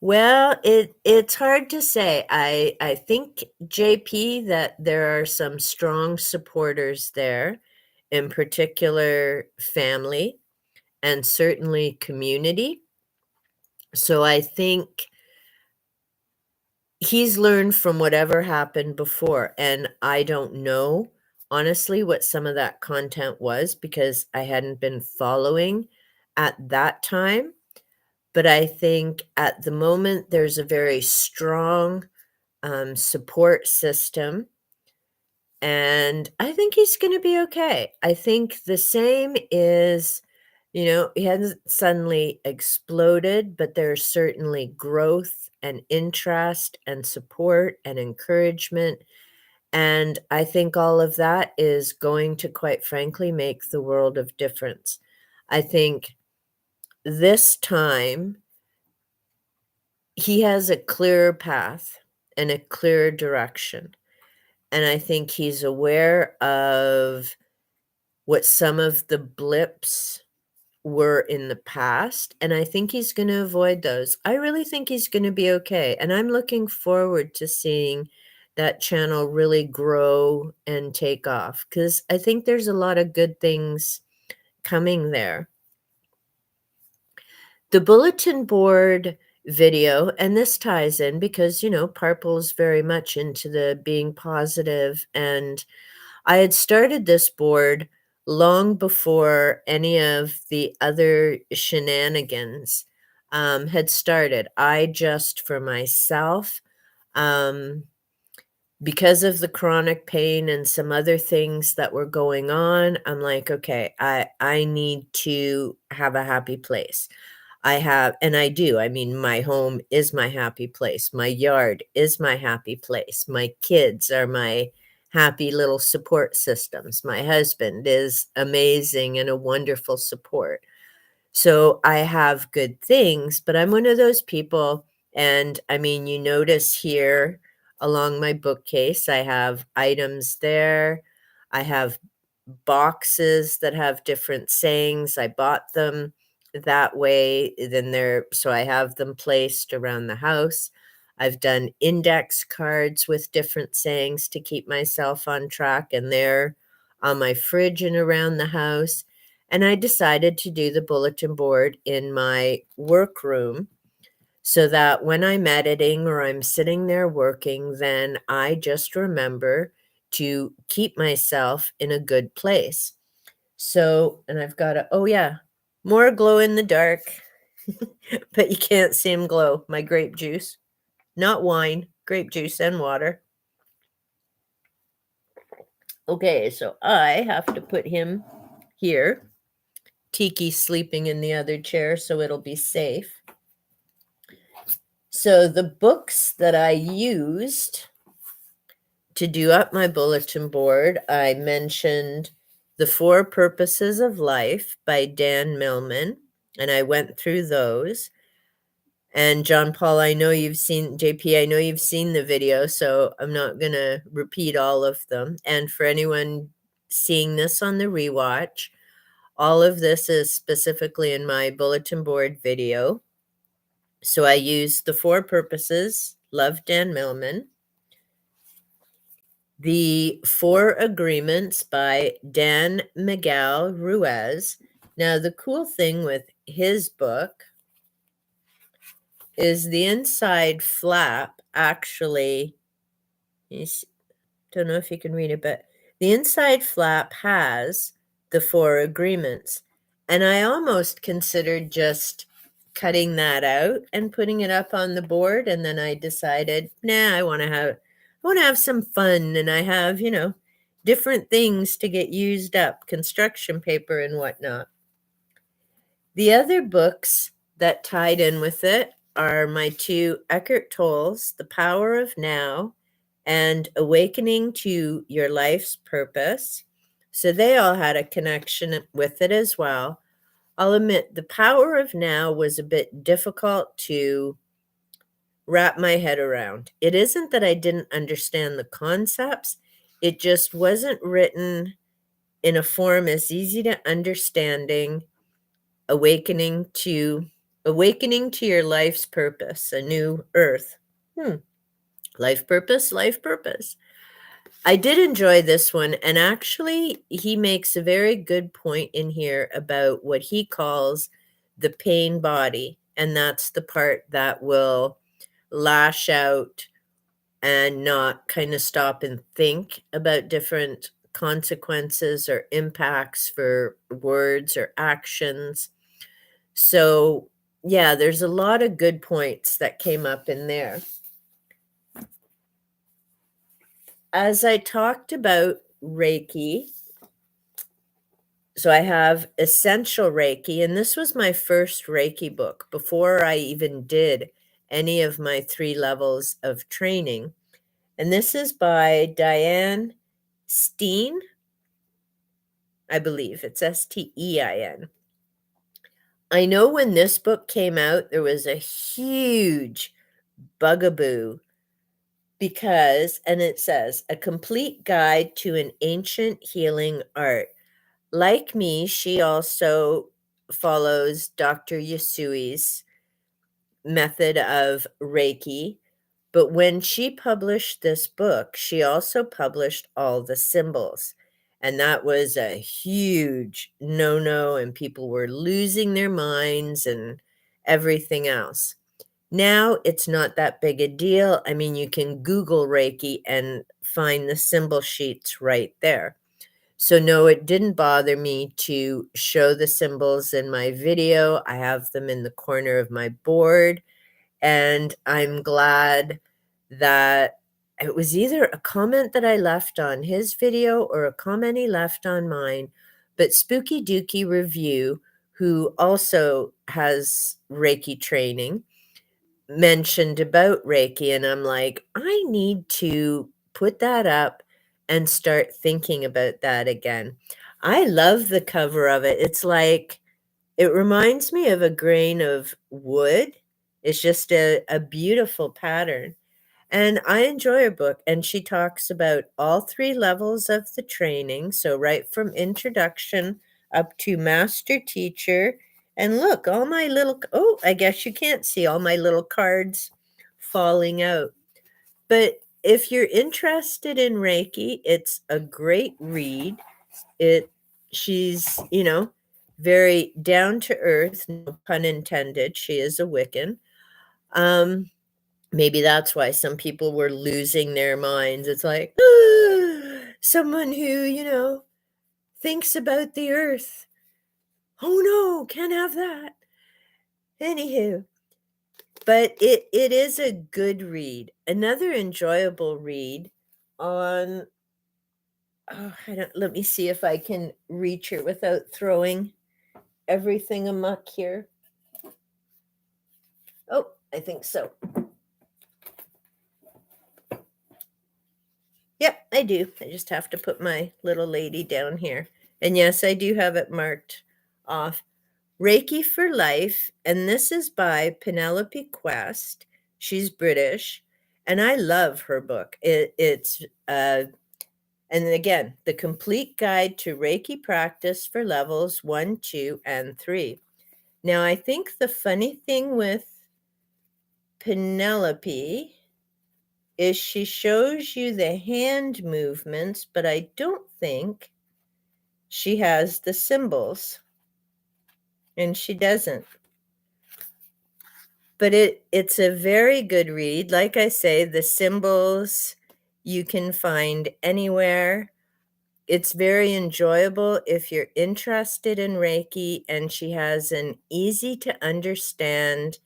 Well, it's hard to say. I think, JP, that there are some strong supporters there, in particular family and certainly community. So I think he's learned from whatever happened before, and I don't know, honestly, what some of that content was because I hadn't been following at that time. But I think at the moment, there's a very strong support system, and I think he's going to be okay. I think the same is, he hasn't suddenly exploded, but there's certainly growth and interest and support and encouragement. And I think all of that is going to, quite frankly, make the world of difference. I think this time he has a clearer path and a clearer direction. And I think he's aware of what some of the blips were in the past, and I think he's gonna avoid those. I really think he's gonna be okay, and I'm looking forward to seeing that channel really grow and take off because I think there's a lot of good things coming there. The bulletin board video, and this ties in because, Parple's very much into the being positive, and I had started this board long before any of the other shenanigans had started. I just, for myself, um, because of the chronic pain and some other things that were going on, I'm like, okay, I need to have a happy place. I have, and I do. I mean, my home is my happy place. My yard is my happy place. My kids are my happy little support systems. My husband is amazing and a wonderful support. So I have good things, but I'm one of those people, and I mean, you notice here along my bookcase, I have items there. I have boxes that have different sayings. I bought them that way. Then they're so I have them placed around the house. I've done index cards with different sayings to keep myself on track, and they're on my fridge and around the house. And I decided to do the bulletin board in my workroom so that when I'm editing or I'm sitting there working, then I just remember to keep myself in a good place. So, and I've got oh yeah, more glow in the dark, but you can't see him glow. My grape juice, not wine, grape juice and water. Okay, so I have to put him here. Tiki sleeping in the other chair, so it'll be safe. So the books that I used to do up my bulletin board, I mentioned The Four Purposes of Life by Dan Millman, and I went through those. And John Paul, I know you've seen, JP, I know you've seen the video, so I'm not going to repeat all of them. And for anyone seeing this on the rewatch, all of this is specifically in my bulletin board video. So I used The Four Purposes, love Dan Millman. The Four Agreements by Dan Miguel Ruiz. Now, the cool thing with his book is the inside flap actually, don't know if you can read it, but the inside flap has the Four Agreements. And I almost considered just cutting that out and putting it up on the board. And then I decided, nah, I want to have some fun. And I have, different things to get used up, construction paper and whatnot. The other books that tied in with it are my two Eckhart Tolle's, The Power of Now and Awakening to Your Life's Purpose. So they all had a connection with it as well. I'll admit, The Power of Now was a bit difficult to wrap my head around. It isn't that I didn't understand the concepts, it just wasn't written in a form as easy to understanding. Awakening to your life's purpose, a new earth. Life purpose, life purpose. I did enjoy this one, and actually, he makes a very good point in here about what he calls the pain body, and that's the part that will lash out and not kind of stop and think about different consequences or impacts for words or actions. So, yeah, there's a lot of good points that came up in there. As I talked about Reiki, so I have Essential Reiki, and this was my first Reiki book before I even did any of my 3 levels of training. And this is by Diane Steen, I believe. It's Stein. I know when this book came out, there was a huge bugaboo because, and it says, a complete guide to an ancient healing art. Like me, she also follows Dr. Yasui's method of Reiki. But when she published this book, she also published all the symbols. And that was a huge no-no, and people were losing their minds and everything else. Now it's not that big a deal. I mean, you can Google Reiki and find the symbol sheets right there. So no, it didn't bother me to show the symbols in my video. I have them in the corner of my board, and I'm glad that it was either a comment that I left on his video or a comment he left on mine, but Spooky Dookie Review, who also has Reiki training, mentioned about Reiki, and I'm like, I need to put that up and start thinking about that again. I love the cover of it. It's like It reminds me of a grain of wood. It's just a beautiful pattern. And I enjoy her book, and she talks about all 3 levels of the training, so right from introduction up to master teacher. And look, all my little oh, I guess you can't see all my little cards falling out. But if you're interested in Reiki, it's a great read. It she's, very down to earth, no pun intended. She is a Wiccan. Um, Maybe that's why some people were losing their minds. It's like, someone who, thinks about the earth. Oh no, can't have that. Anywho, but it is a good read. Another enjoyable read on I don't let me see if I can reach her without throwing everything amuck here. Oh, I think so. Yep, I do. I just have to put my little lady down here. And yes, I do have it marked off. Reiki for Life, and this is by Penelope Quest. She's British, and I love her book. And again, the complete guide to Reiki practice for levels 1, 2, and 3. Now, I think the funny thing with Penelope is she shows you the hand movements, but I don't think she has the symbols, and she doesn't. But it's a very good read. Like I say, the symbols you can find anywhere. It's very enjoyable if you're interested in Reiki, and she has an easy to understand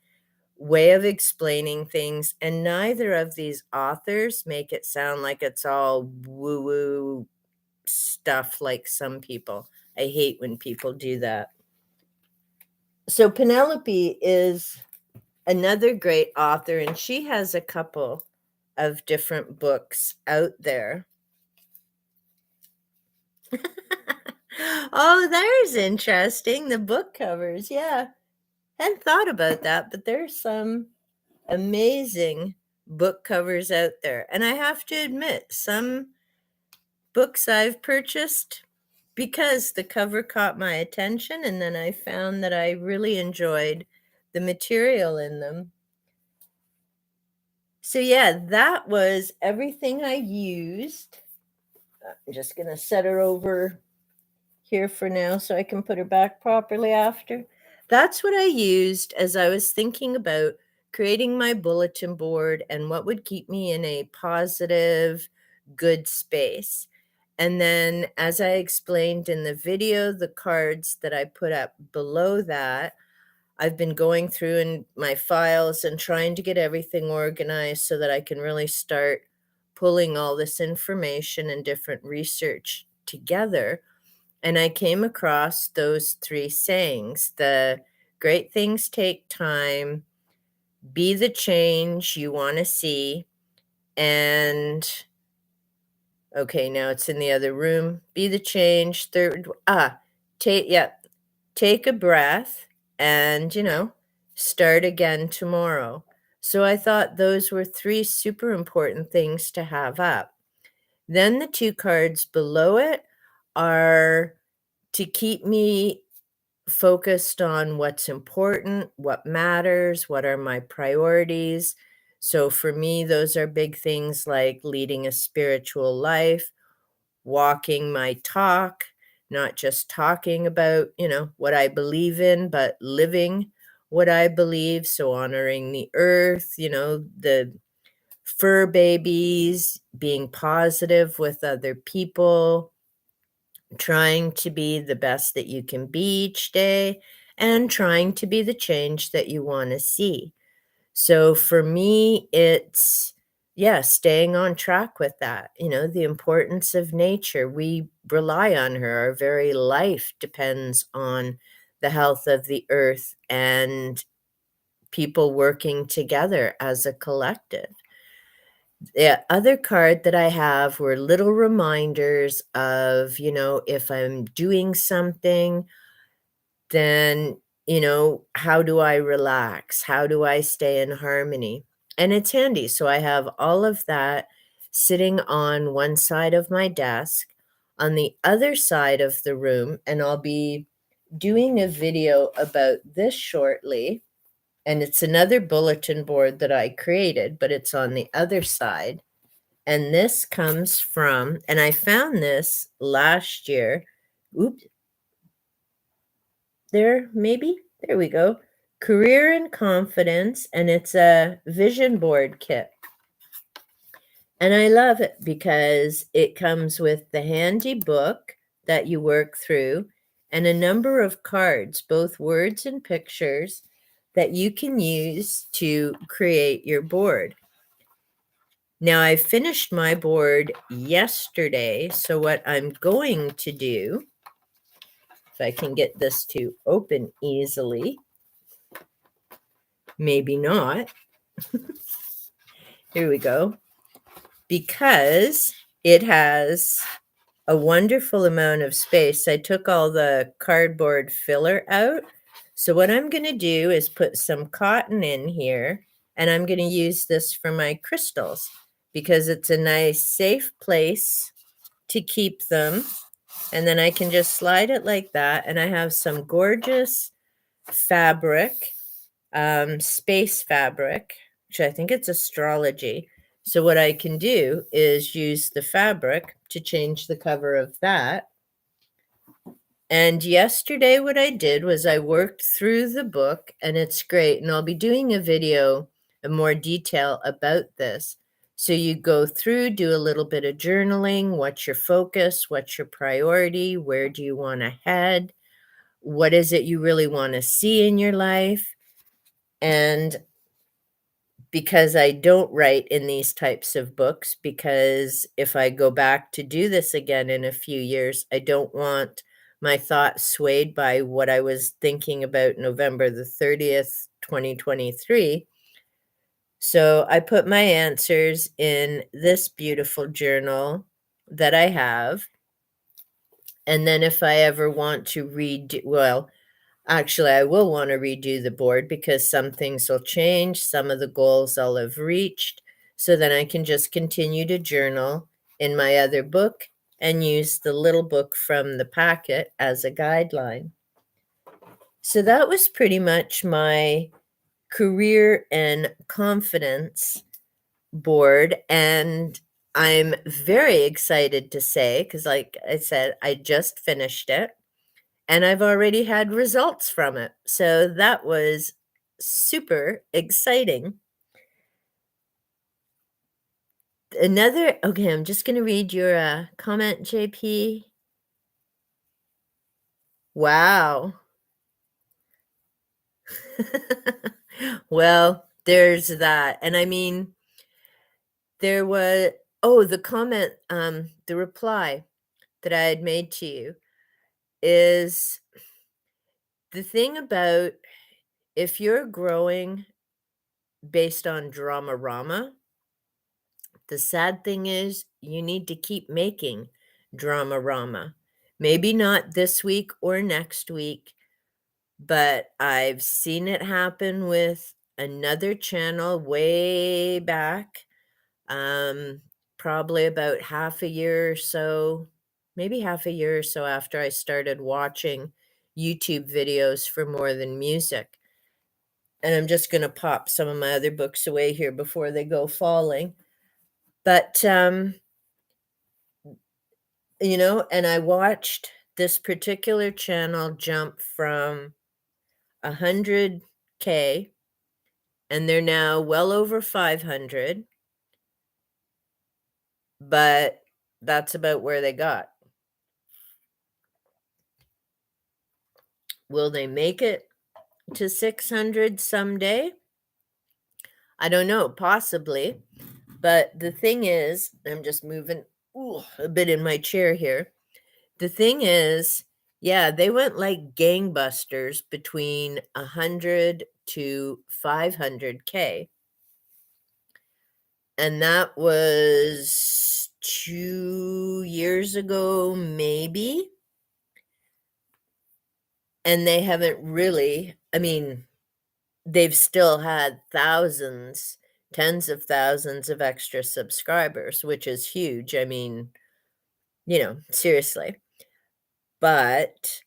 way of explaining things, and neither of these authors make it sound like it's all woo-woo stuff like some people. I hate when people do that. So Penelope is another great author, and she has a couple of different books out there. Oh, there's interesting. The book covers. Yeah. Hadn't thought about that, but there's some amazing book covers out there. And I have to admit, some books I've purchased because the cover caught my attention, and then I found that I really enjoyed the material in them. So, yeah, that was everything I used. I'm just going to set her over here for now so I can put her back properly after. That's what I used as I was thinking about creating my bulletin board and what would keep me in a positive, good space. And then, as I explained in the video, the cards that I put up below that, I've been going through in my files and trying to get everything organized so that I can really start pulling all this information and different research together. And I came across those 3 sayings. The great things take time, be the change you want to see, and okay, now it's in the other room. Be the change. Take a breath and, start again tomorrow. So I thought those were 3 super important things to have up. Then the 2 cards below it are to keep me focused on what's important, what matters, what are my priorities. So for me, those are big things like leading a spiritual life, walking my talk, not just talking about, what I believe in, but living what I believe. So honoring the earth, the fur babies, being positive with other people, trying to be the best that you can be each day, and trying to be the change that you want to see. So for me, it's, yeah, staying on track with that. The importance of nature. We rely on her. Our very life depends on the health of the earth and people working together as a collective. The other card that I have were little reminders of, if I'm doing something, then, how do I relax? How do I stay in harmony? And it's handy. So I have all of that sitting on one side of my desk. On the other side of the room, and I'll be doing a video about this shortly. And it's another bulletin board that I created, but it's on the other side. And this comes from, and I found this last year. Oops. There, maybe? There we go. Career and Confidence, and it's a vision board kit. And I love it because it comes with the handy book that you work through and a number of cards, both words and pictures, that you can use to create your board. Now, I finished my board yesterday, so what I'm going to do, if I can get this to open easily, maybe not. Here we go. Because it has a wonderful amount of space, I took all the cardboard filler out. So what I'm going to do is put some cotton in here, and I'm going to use this for my crystals because it's a nice, safe place to keep them. And then I can just slide it like that, and I have some gorgeous fabric, space fabric, which I think it's astrology. So what I can do is use the fabric to change the cover of that. And yesterday what I did was I worked through the book, and it's great. And I'll be doing a video in more detail about this. So you go through, do a little bit of journaling. What's your focus? What's your priority? Where do you want to head? What is it you really want to see in your life? And because I don't write in these types of books, because if I go back to do this again in a few years, I don't want my thoughts swayed by what I was thinking about November the 30th, 2023. So I put my answers in this beautiful journal that I have. And then if I ever want to read, well, actually, I will want to redo the board because some things will change. Some of the goals I'll have reached. So then I can just continue to journal in my other book and use the little book from the packet as a guideline. So that was pretty much my career and confidence board. And I'm very excited to say, because like I said, I just finished it. And I've already had results from it. So that was super exciting. Okay, I'm just going to read your comment, JP. Wow. Well, there's that. And I mean, there was, the comment, the reply that I had made to you is the thing about if you're growing based on Dramarama, the sad thing is you need to keep making Dramarama. Maybe not this week or next week, but I've seen it happen with another channel way back, probably about half a year or so, maybe half a year or so after I started watching YouTube videos for More Than Music. And I'm just going to pop some of my other books away here before they go falling. But, and I watched this particular channel jump from 100K, and they're now well over 500, but that's about where they got. Will they make it to 600 someday? I don't know, possibly. But the thing is, I'm just moving a bit in my chair here. The thing is, yeah, they went like gangbusters between 100 to 500K. And that was 2 years ago, maybe. And they haven't really, I mean, they've still had thousands, tens of thousands of extra subscribers, which is huge. I mean, seriously. But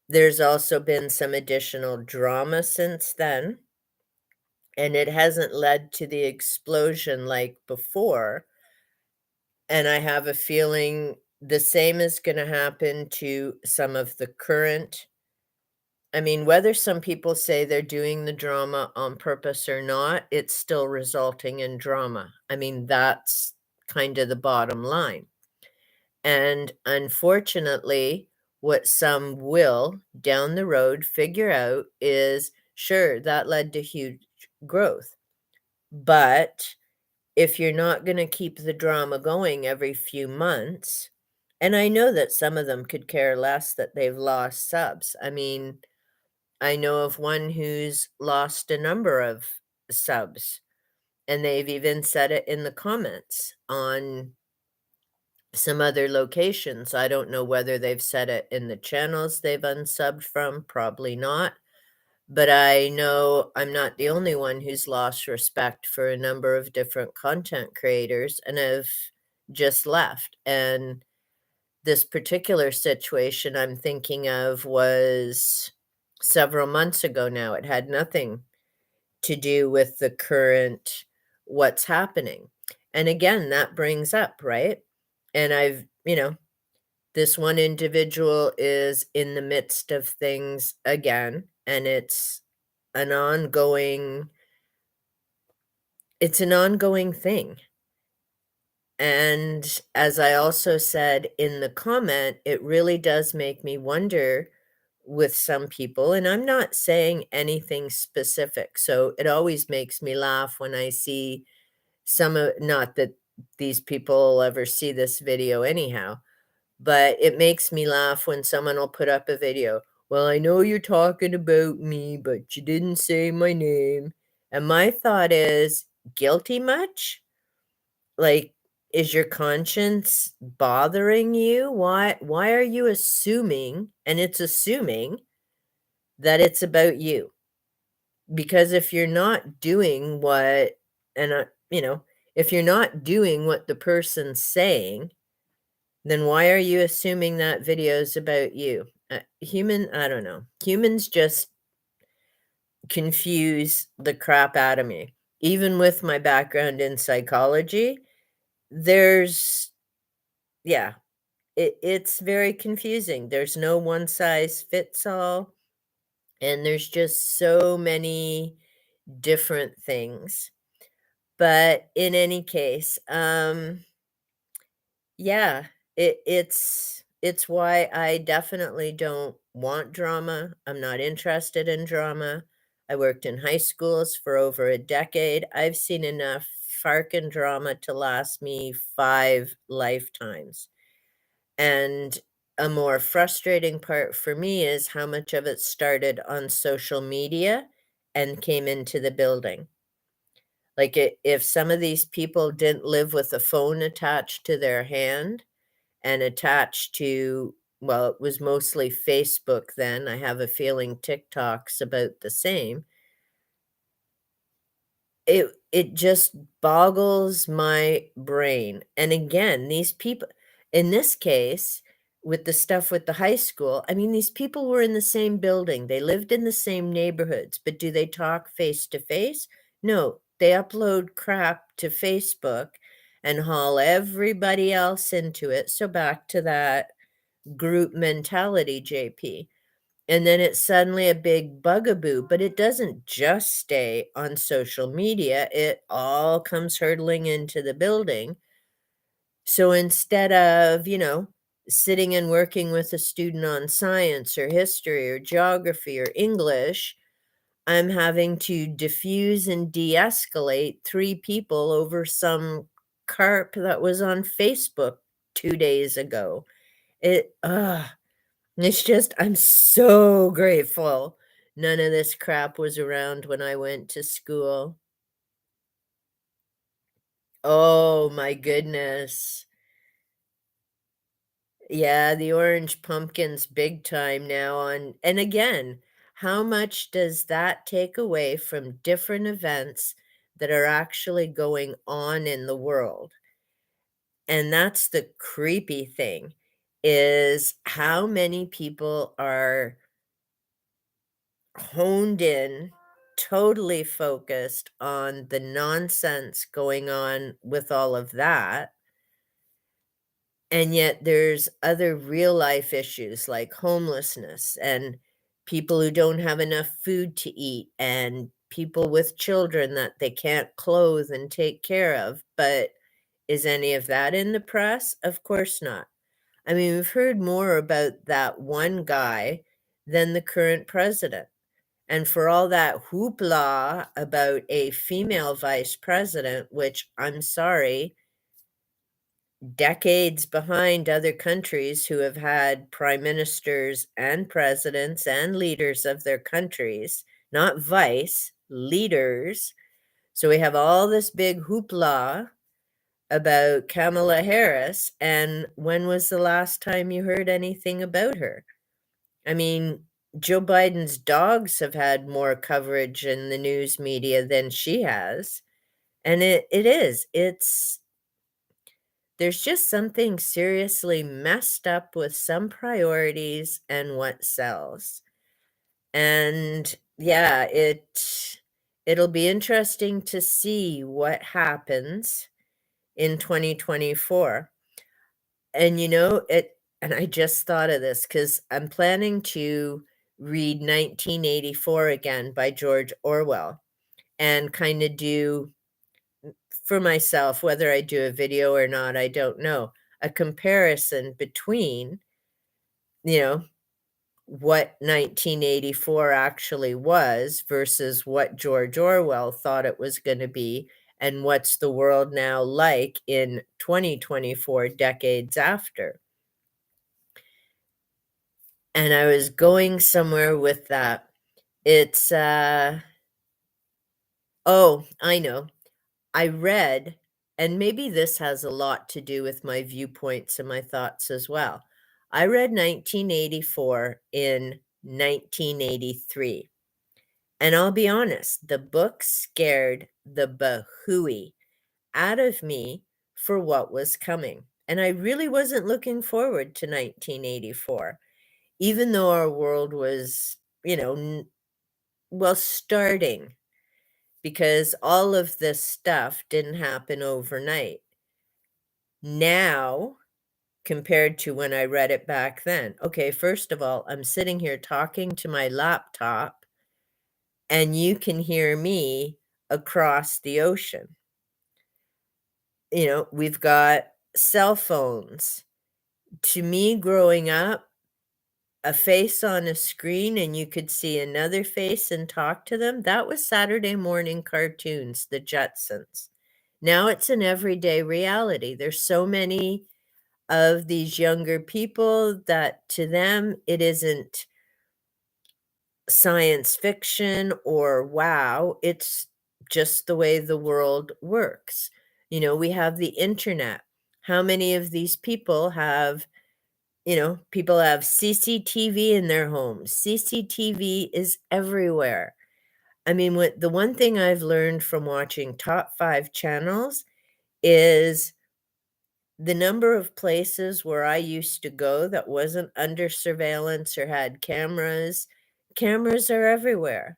there's also been some additional drama since then, and it hasn't led to the explosion like before. And I have a feeling the same is going to happen to some of the current. I mean, whether some people say they're doing the drama on purpose or not, it's still resulting in drama. I mean, that's kind of the bottom line. And unfortunately, what some will down the road figure out is sure, that led to huge growth. But if you're not going to keep the drama going every few months, and I know that some of them could care less that they've lost subs. I mean, I know of one who's lost a number of subs, and they've even said it in the comments on some other locations. I don't know whether they've said it in the channels they've unsubbed from, probably not. But I know I'm not the only one who's lost respect for a number of different content creators and have just left. And this particular situation I'm thinking of was several months ago now. It had nothing to do with the current what's happening. And again, that brings up, right? And this one individual is in the midst of things again, and an ongoing it's an ongoing thing. And as I also said in the comment, it really does make me wonder with some people, and I'm not saying anything specific. So it always makes me laugh when I see not that these people will ever see this video anyhow, but it makes me laugh when someone will put up a video. Well, I know you're talking about me, but you didn't say my name. And my thought is, guilty much? Like, is your conscience bothering you? Why are you assuming, and it's assuming that it's about you? Because if you're not doing and if you're not doing what the person's saying, then why are you assuming that video's about you? I don't know. Humans just confuse the crap out of me. Even with my background in psychology, there's yeah, it's very confusing. There's no one size fits all, and there's just so many different things. But in any case, yeah, it's why I definitely don't want drama. I'm not interested in drama. I worked in high schools for over a decade. I've seen enough farkin drama to last me 5 lifetimes. And a more frustrating part for me is how much of it started on social media and came into the building. Like, if some of these people didn't live with a phone attached to their hand and attached to, well, it was mostly Facebook then. I have a feeling TikTok's about the same. It just boggles my brain. And again, these people in this case, with the stuff with the high school, I mean, these people were in the same building. They lived in the same neighborhoods, but do they talk face to face? No, they upload crap to Facebook and haul everybody else into it. So back to that group mentality, JP. And then it's suddenly a big bugaboo, but it doesn't just stay on social media. It all comes hurtling into the building. So instead of, sitting and working with a student on science or history or geography or English, I'm having to diffuse and de-escalate 3 people over some carp that was on Facebook 2 days ago. It's just I'm so grateful none of this crap was around when I went to school. Oh my goodness. Yeah, the orange pumpkin's big time now on and again, how much does that take away from different events that are actually going on in the world? And that's the creepy thing, is how many people are honed in, totally focused on the nonsense going on with all of that. And yet there's other real life issues like homelessness and people who don't have enough food to eat and people with children that they can't clothe and take care of. But is any of that in the press? Of course not. I mean, we've heard more about that one guy than the current president. And for all that hoopla about a female vice president, which I'm sorry, decades behind other countries who have had prime ministers and presidents and leaders of their countries, not vice, leaders. So we have all this big hoopla about Kamala Harris. And when was the last time you heard anything about her? I mean, Joe Biden's dogs have had more coverage in the news media than she has. And it's there's just something seriously messed up with some priorities and what sells. And yeah, it'll be interesting to see what happens in 2024. And and I just thought of this because I'm planning to read 1984 again by George Orwell and kind of do for myself, whether I do a video or not, I don't know, a comparison between, you know, what 1984 actually was versus what George Orwell thought it was going to be, and what's the world now like in 2024, decades after. And I was going somewhere with that. It's, oh, I know. I read, and maybe this has a lot to do with my viewpoints and my thoughts as well. I read 1984 in 1983. And I'll be honest, the book scared the bahooey out of me for what was coming. And I really wasn't looking forward to 1984, even though our world was, well, starting because all of this stuff didn't happen overnight. Now, compared to when I read it back then, okay, first of all, I'm sitting here talking to my laptop and you can hear me across the ocean. We've got cell phones. To me, growing up, a face on a screen and you could see another face and talk to them, that was Saturday morning cartoons, the Jetsons. Now it's an everyday reality. There's so many of these younger people that to them it isn't science fiction or wow, it's just the way the world works. We have the internet. How many of these people have people have CCTV in their homes. CCTV is everywhere. I mean, the one thing I've learned from watching top 5 channels is the number of places where I used to go that wasn't under surveillance or had cameras. Cameras are everywhere.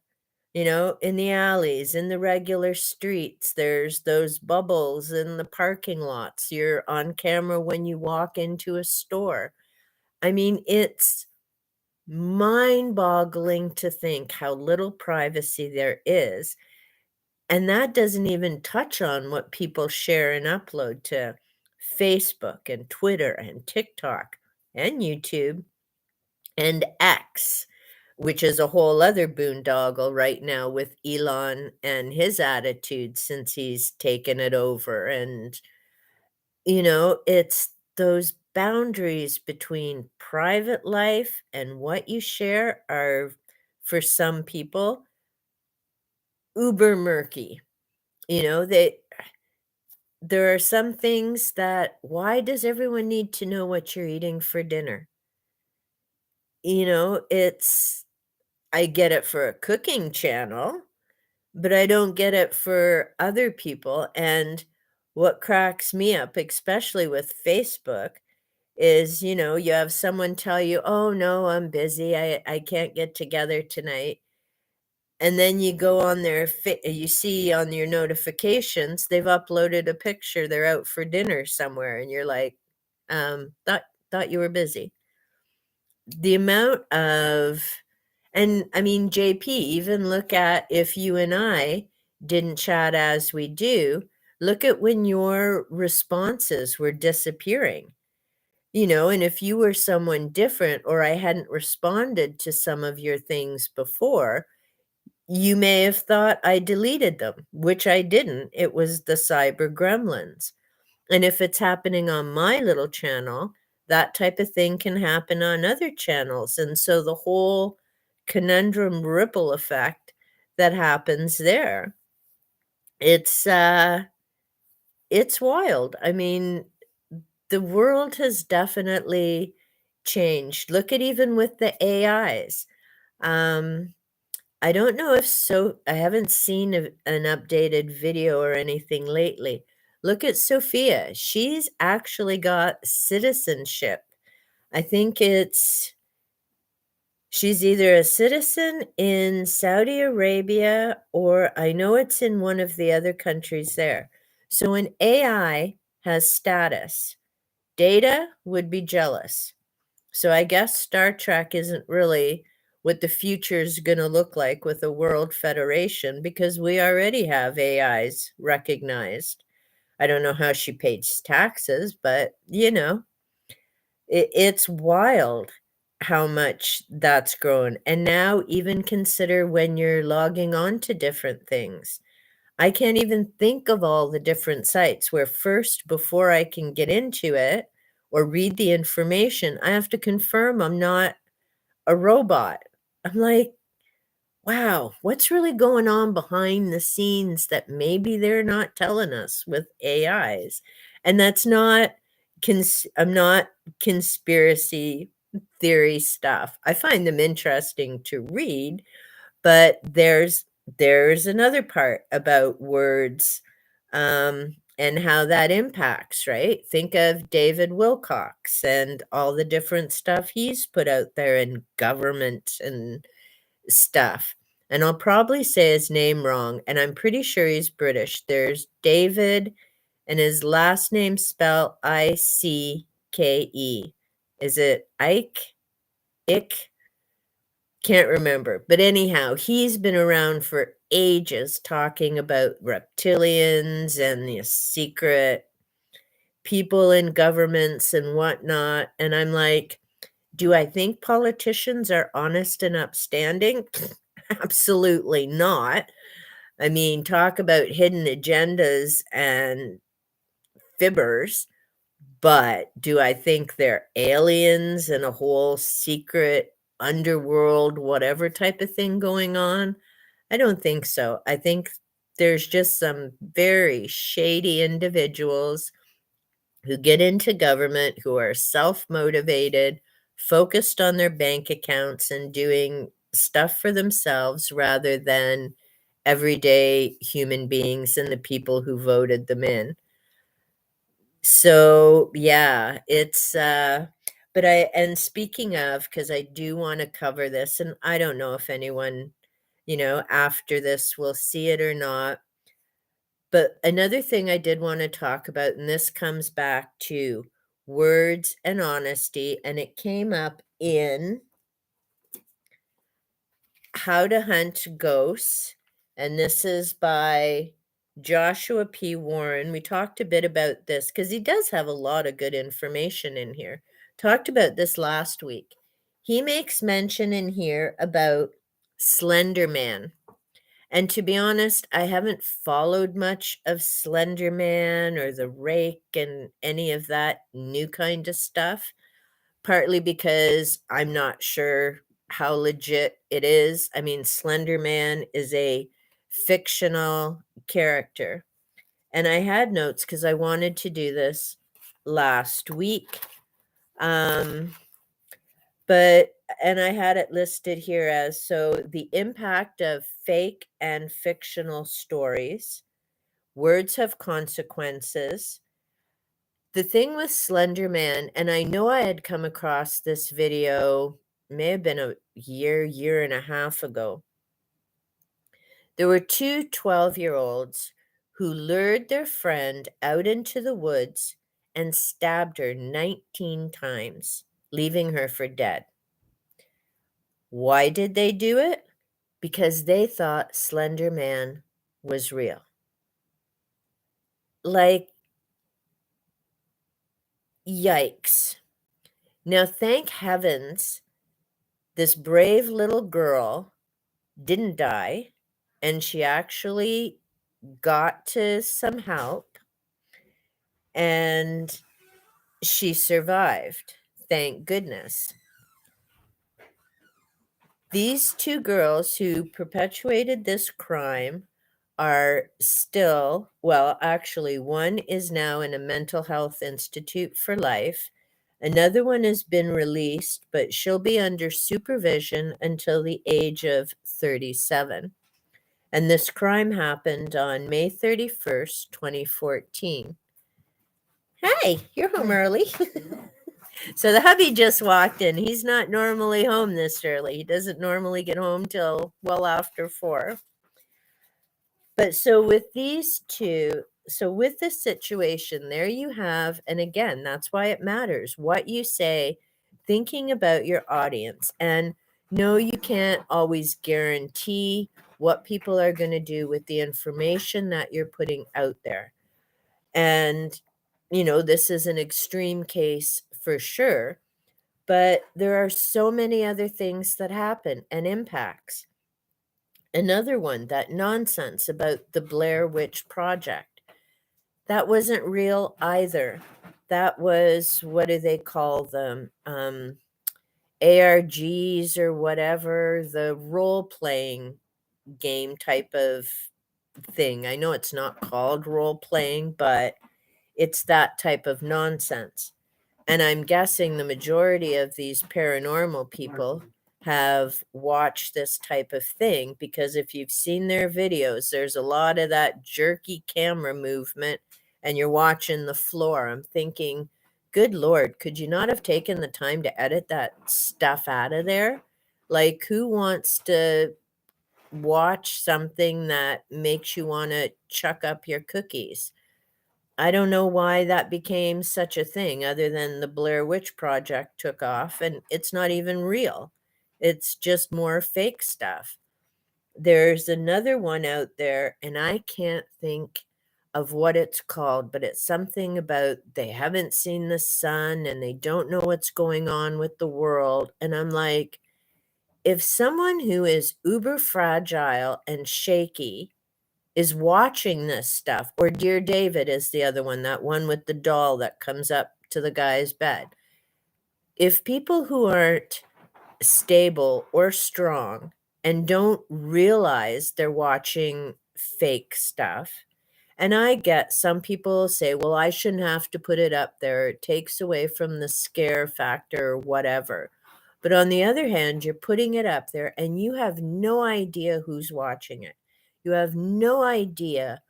In the alleys, in the regular streets, there's those bubbles in the parking lots. You're on camera when you walk into a store. I mean, it's mind-boggling to think how little privacy there is, and that doesn't even touch on what people share and upload to Facebook and Twitter and TikTok and YouTube and X, which is a whole other boondoggle right now with Elon and his attitude since he's taken it over. And, it's those boundaries between private life and what you share are, for some people, uber murky. They there are some things that why does everyone need to know what you're eating for dinner? It's I get it for a cooking channel, but I don't get it for other people, and what cracks me up, especially with Facebook, is, you have someone tell you, "Oh, no, I'm busy. I can't get together tonight." And then you go on you see on your notifications, they've uploaded a picture, they're out for dinner somewhere, and you're like, thought you were busy." The amount of and I mean, JP, even look at if you and I didn't chat as we do, look at when your responses were disappearing. And if you were someone different or I hadn't responded to some of your things before, you may have thought I deleted them, which I didn't. It was the cyber gremlins. And if it's happening on my little channel, that type of thing can happen on other channels. And so the whole conundrum ripple effect that happens there, it's uh it's wild. I mean, the world has definitely changed. Look at even with the AIs. Um I don't know if I haven't seen an updated video or anything lately. Look at Sophia. She's actually got citizenship. I think she's either a citizen in Saudi Arabia or I know it's in one of the other countries there. So an AI has status. Data would be jealous. So I guess Star Trek isn't really what the future is going to look like with a world federation because we already have AIs recognized. I don't know how she pays taxes, but it's wild how much that's grown. And now even consider when you're logging on to different things. I can't even think of all the different sites where first, before I can get into it or read the information, I have to confirm I'm not a robot. I'm like, wow, what's really going on behind the scenes that maybe they're not telling us with AIs? And that's not, I'm not conspiracy theory stuff. I find them interesting to read, but there's another part about words, and how that impacts, right? Think of David Wilcox and all the different stuff he's put out there in government and stuff. And I'll probably say his name wrong, and I'm pretty sure he's British. There's David, and his last name spelled Icke. Is it Ike? Ick? Can't remember. But anyhow, he's been around for ages talking about reptilians and the secret people in governments and whatnot. And I'm like, do I think politicians are honest and upstanding? Absolutely not. I mean, talk about hidden agendas and fibbers. But do I think they're aliens and a whole secret underworld, whatever type of thing going on? I don't think so. I think there's just some very shady individuals who get into government who are self motivated, focused on their bank accounts, and doing stuff for themselves rather than everyday human beings and the people who voted them in. So, yeah, but and speaking of, because I do want to cover this, and I don't know if anyone, after this will see it or not. But another thing I did want to talk about, and this comes back to words and honesty, and it came up in How to Hunt Ghosts, and this is by Joshua P. Warren. We talked a bit about this because he does have a lot of good information in here. Talked about this last week. He makes mention in here about Slenderman. And to be honest, I haven't followed much of Slenderman or the Rake and any of that new kind of stuff, partly because I'm not sure how legit it is. I mean, Slenderman is a fictional character. And I had notes because I wanted to do this last week. And I had it listed here as so the impact of fake and fictional stories. Words have consequences. The thing with Slenderman, and I know I had come across this video, may have been a year and a half ago. There were two 12-year-olds who lured their friend out into the woods and stabbed her 19 times, leaving her for dead. Why did they do it? Because they thought Slender Man was real. Like, yikes. Now, thank heavens, this brave little girl didn't die, and she actually got to some help, and she survived. Thank goodness. These two girls who perpetuated this crime are still, well, actually, one is now in a mental health institute for life. Another one has been released, but she'll be under supervision until the age of 37. And this crime happened on May 31st, 2014. Hey, you're home early. So the hubby just walked in. He's not normally home this early. He doesn't normally get home till well after 4. But so with these two, so with this situation, there you have, and again, that's why it matters what you say, thinking about your audience. And no, you can't always guarantee what people are going to do with the information that you're putting out there. And, this is an extreme case for sure, but there are so many other things that happen and impacts. Another one, that nonsense about the Blair Witch Project. That wasn't real either. That was, what do they call them? ARGs or whatever, the role playing game type of thing. I know it's not called role playing, but it's that type of nonsense. And I'm guessing the majority of these paranormal people have watched this type of thing, because if you've seen their videos, there's a lot of that jerky camera movement and you're watching the floor. I'm thinking, good Lord, could you not have taken the time to edit that stuff out of there? Like, who wants to watch something that makes you want to chuck up your cookies? I don't know why that became such a thing, other than the Blair Witch Project took off, and it's not even real. It's just more fake stuff. There's another one out there, and I can't think of what it's called, but it's something about they haven't seen the sun and they don't know what's going on with the world. And I'm like, if someone who is uber fragile and shaky is watching this stuff, or Dear David is the other one, that one with the doll that comes up to the guy's bed. If people who aren't stable or strong and don't realize they're watching fake stuff, and I get some people say, well, I shouldn't have to put it up there. It takes away from the scare factor or whatever. But on the other hand, you're putting it up there and you have no idea who's watching it. You have no idea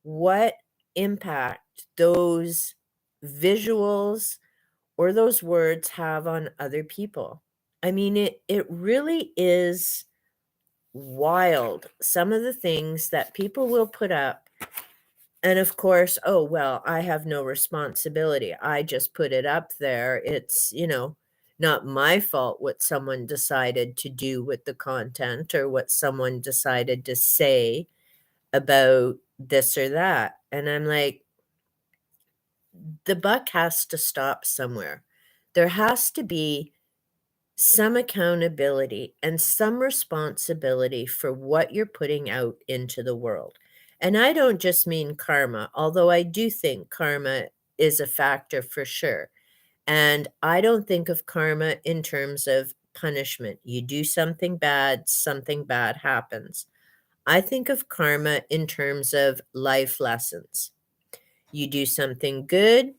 what impact those visuals or those words have on other people. I mean, it really is wild, some of the things that people will put up. And of course, oh, well, I have no responsibility. I just put it up there. It's, not my fault what someone decided to do with the content or what someone decided to say about this or that. And I'm like, the buck has to stop somewhere. There has to be some accountability and some responsibility for what you're putting out into the world. And I don't just mean karma, although I do think karma is a factor for sure. And I don't think of karma in terms of punishment. You do something bad happens. I think of karma in terms of life lessons. You do something good,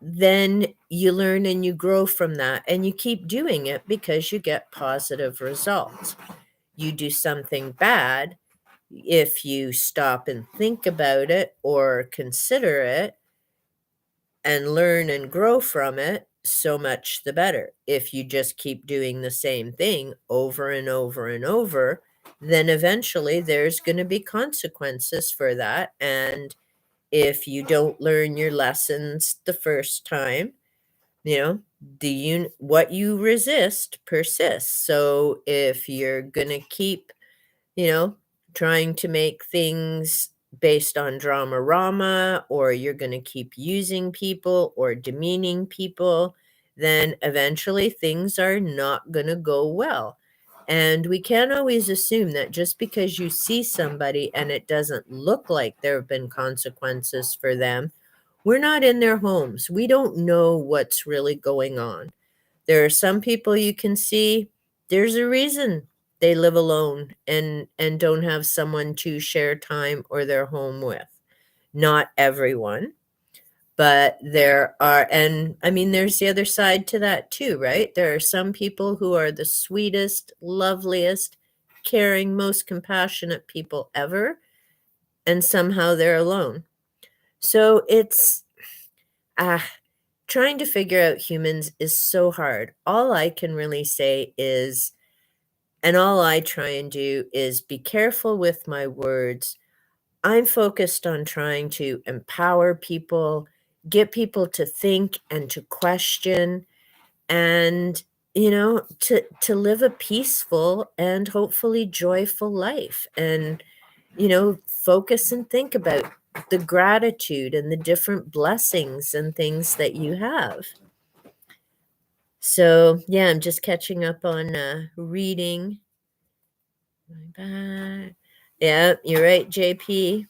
then you learn and you grow from that, and you keep doing it because you get positive results. You do something bad, if you stop and think about it or consider it and learn and grow from it, so much the better. If you just keep doing the same thing over and over and over, then eventually there's going to be consequences for that. And if you don't learn your lessons the first time, you know, what you resist persists. So if you're going to keep, you know, trying to make things based on drama-rama, or you're going to keep using people or demeaning people, then eventually things are not going to go well. And we can't always assume that just because you see somebody and it doesn't look like there have been consequences for them, we're not in their homes. We don't know what's really going on. There are some people you can see, there's a reason they live alone and don't have someone to share time or their home with. Not everyone, but there are, and I mean, there's the other side to that too, right? There are some people who are the sweetest, loveliest, caring, most compassionate people ever, and somehow they're alone. So it's trying to figure out humans is so hard. All I can really say is, and all I try and do is be careful with my words. I'm focused on trying to empower people, get people to think and to question, and to live a peaceful and hopefully joyful life, and focus and think about the gratitude and the different blessings and things that you have. So yeah, I'm just catching up on reading. Yeah, you're right, JP.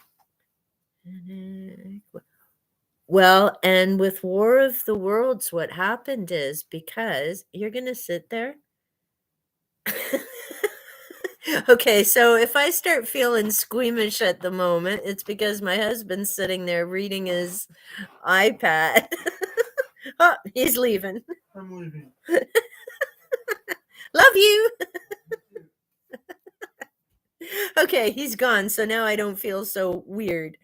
Well, and with War of the Worlds, what happened is, because you're going to sit there. Okay, so if I start feeling squeamish at the moment, it's because my husband's sitting there reading his iPad. Oh, he's leaving. I'm leaving. Love you. Okay, he's gone, so now I don't feel so weird.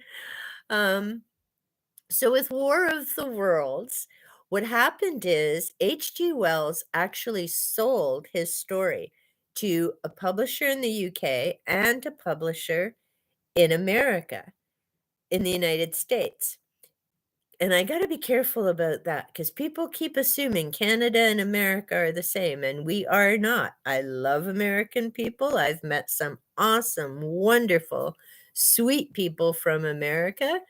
So with War of the Worlds, what happened is H.G. Wells actually sold his story to a publisher in the UK and a publisher in America, in the United States. And I got to be careful about that, because people keep assuming Canada and America are the same, and we are not. I love American people. I've met some awesome, wonderful, sweet people from America,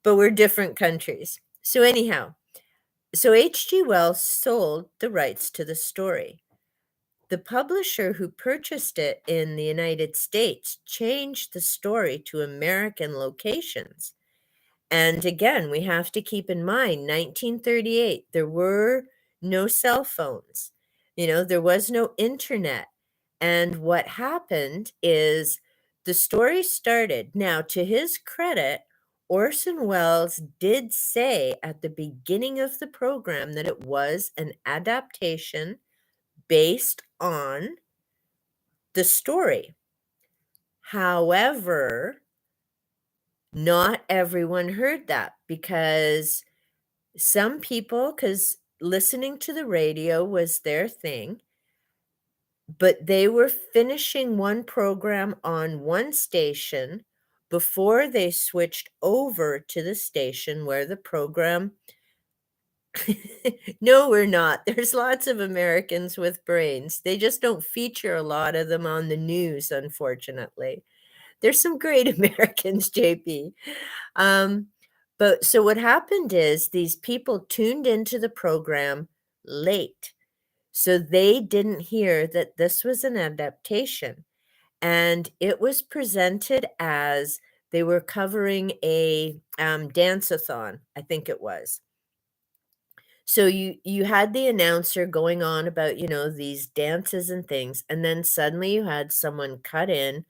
but we're different countries. So anyhow, so H.G. Wells sold the rights to the story. The publisher who purchased it in the United States changed the story to American locations. And again, we have to keep in mind 1938, there were no cell phones. There was no internet. And what happened is the story started. Now, to his credit, Orson Welles did say at the beginning of the program that it was an adaptation based on the story. However, not everyone heard that, because some people, because listening to the radio was their thing, but they were finishing one program on one station before they switched over to the station where the program. No, we're not. There's lots of Americans with brains. They just don't feature a lot of them on the news, unfortunately. There's some great Americans, JP. But so what happened is these people tuned into the program late. So they didn't hear that this was an adaptation. And it was presented as they were covering a dance-a-thon, I think it was. So you had the announcer going on about, these dances and things, and then suddenly you had someone cut in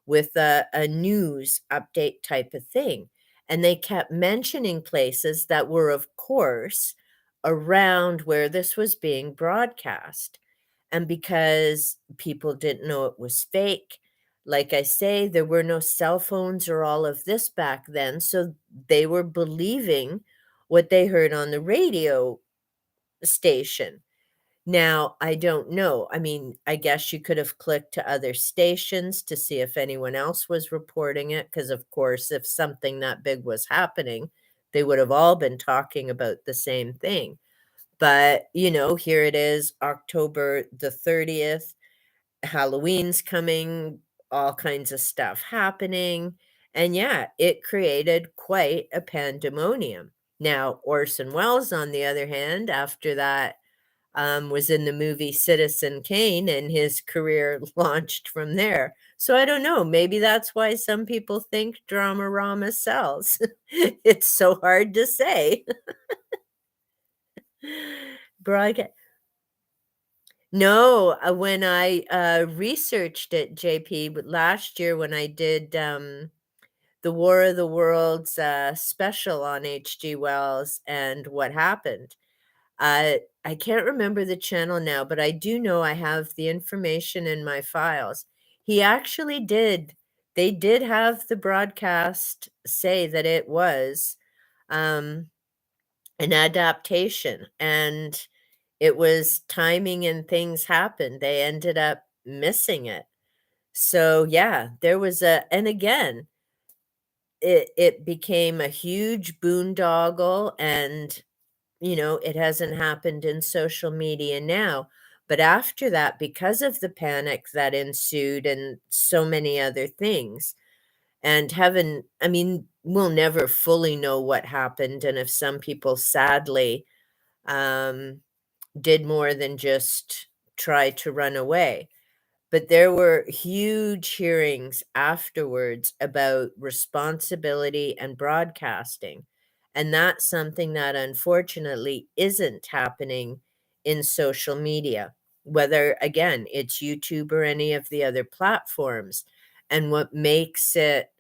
with a news update type of thing. And they kept mentioning places that were, of course, around where this was being broadcast. And because people didn't know it was fake, like I say, there were no cell phones or all of this back then. So they were believing what they heard on the radio station. Now, I don't know. I mean, I guess you could have clicked to other stations to see if anyone else was reporting it, because, of course, if something that big was happening, they would have all been talking about the same thing. But, here it is, October the 30th, Halloween's coming, all kinds of stuff happening. And yeah, it created quite a pandemonium. Now, Orson Welles, on the other hand, after that, was in the movie Citizen Kane, and his career launched from there. So I don't know. Maybe that's why some people think Dramarama sells. It's so hard to say. Broadcast. No, when I researched it, JP, last year when I did the War of the Worlds special on H.G. Wells and what happened. I can't remember the channel now, but I do know I have the information in my files. He actually did. They did have the broadcast say that it was um, an adaptation, and it was timing and things happened. They ended up missing it. So yeah, there was and again, it became a huge boondoggle, and it hasn't happened in social media now. But after that, because of the panic that ensued and so many other things, and heaven, I mean, we'll never fully know what happened. And if some people sadly um, did more than just try to run away. But there were huge hearings afterwards about responsibility and broadcasting. And that's something that unfortunately isn't happening in social media, whether, again, it's YouTube or any of the other platforms. And what makes it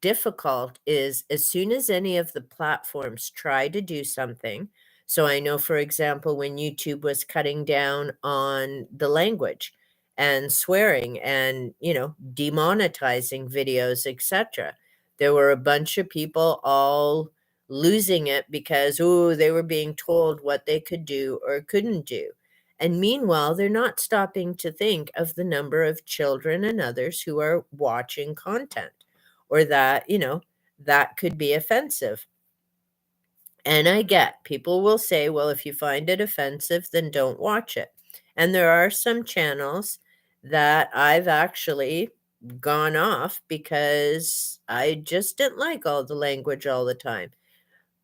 difficult is as soon as any of the platforms try to do something. So I know, for example, when YouTube was cutting down on the language, and swearing and, demonetizing videos, etc. There were a bunch of people all losing it because, they were being told what they could do or couldn't do. And meanwhile, they're not stopping to think of the number of children and others who are watching content, or that, that could be offensive. And I get people will say, well, if you find it offensive, then don't watch it. And there are some channels that I've actually gone off because I just didn't like all the language all the time.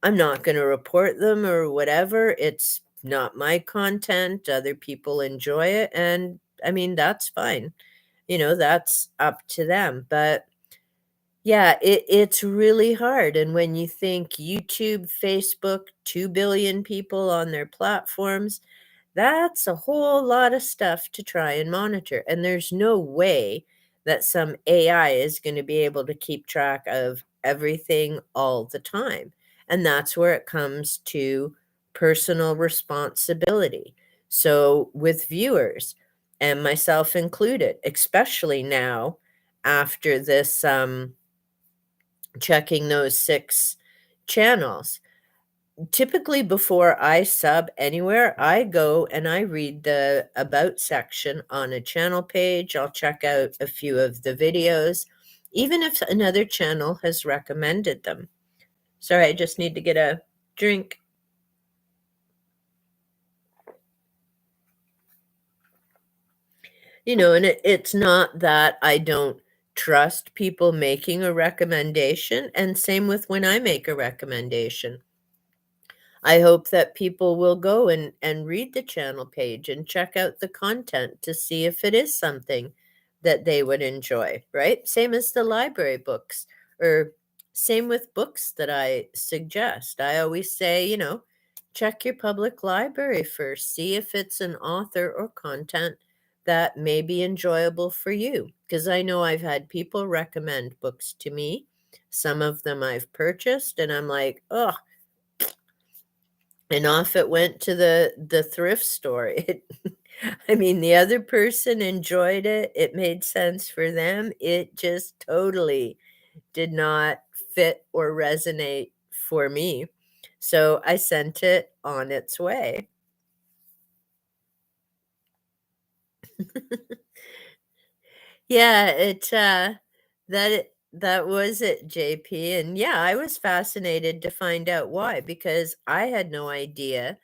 I'm not going to report them or whatever. It's not my content. Other people enjoy it. And I mean, that's fine. That's up to them. But yeah, it's really hard, and when you think YouTube, Facebook, 2 billion people on their platforms, that's a whole lot of stuff to try and monitor, and there's no way that some AI is gonna be able to keep track of everything all the time, and that's where it comes to personal responsibility. So, with viewers, and myself included, especially now after this, checking those 6 channels. Typically, before I sub anywhere, I go and I read the about section on a channel page. I'll check out a few of the videos, even if another channel has recommended them. Sorry, I just need to get a drink. And it's not that I don't trust people making a recommendation, and same with when I make a recommendation. I hope that people will go and read the channel page and check out the content to see if it is something that they would enjoy, right? Same as the library books, or same with books that I suggest. I always say, check your public library first, see if it's an author or content that may be enjoyable for you. Because I know I've had people recommend books to me Some of them I've purchased, and I'm like, "Ugh," and off it went to the thrift store. It I mean, the other person enjoyed it, it made sense for them, it just totally did not fit or resonate for me. So I sent it on its way. Yeah, that was it, JP, and yeah, I was fascinated to find out why, because I had no idea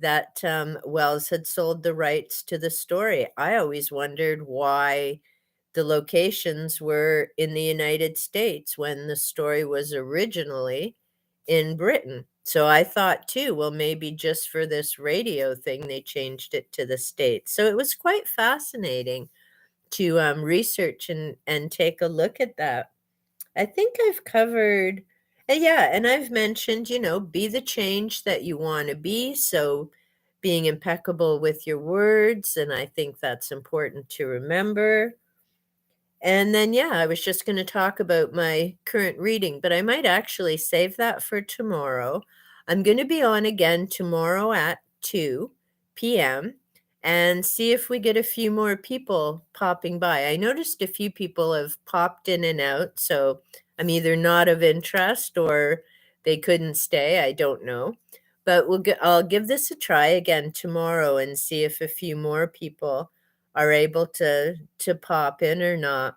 that, Wells had sold the rights to the story. I always wondered why the locations were in the United States when the story was originally in Britain. So I thought too, well, maybe just for this radio thing, they changed it to the States. So it was quite fascinating to research and take a look at that. I think I've covered, yeah, and I've mentioned, be the change that you want to be. So being impeccable with your words, and I think that's important to remember. And then, yeah, I was just going to talk about my current reading, but I might actually save that for tomorrow. I'm going to be on again tomorrow at 2 p.m. and see if we get a few more people popping by. I noticed a few people have popped in and out, so I'm either not of interest or they couldn't stay. I don't know. But I'll give this a try again tomorrow and see if a few more people are able to pop in or not.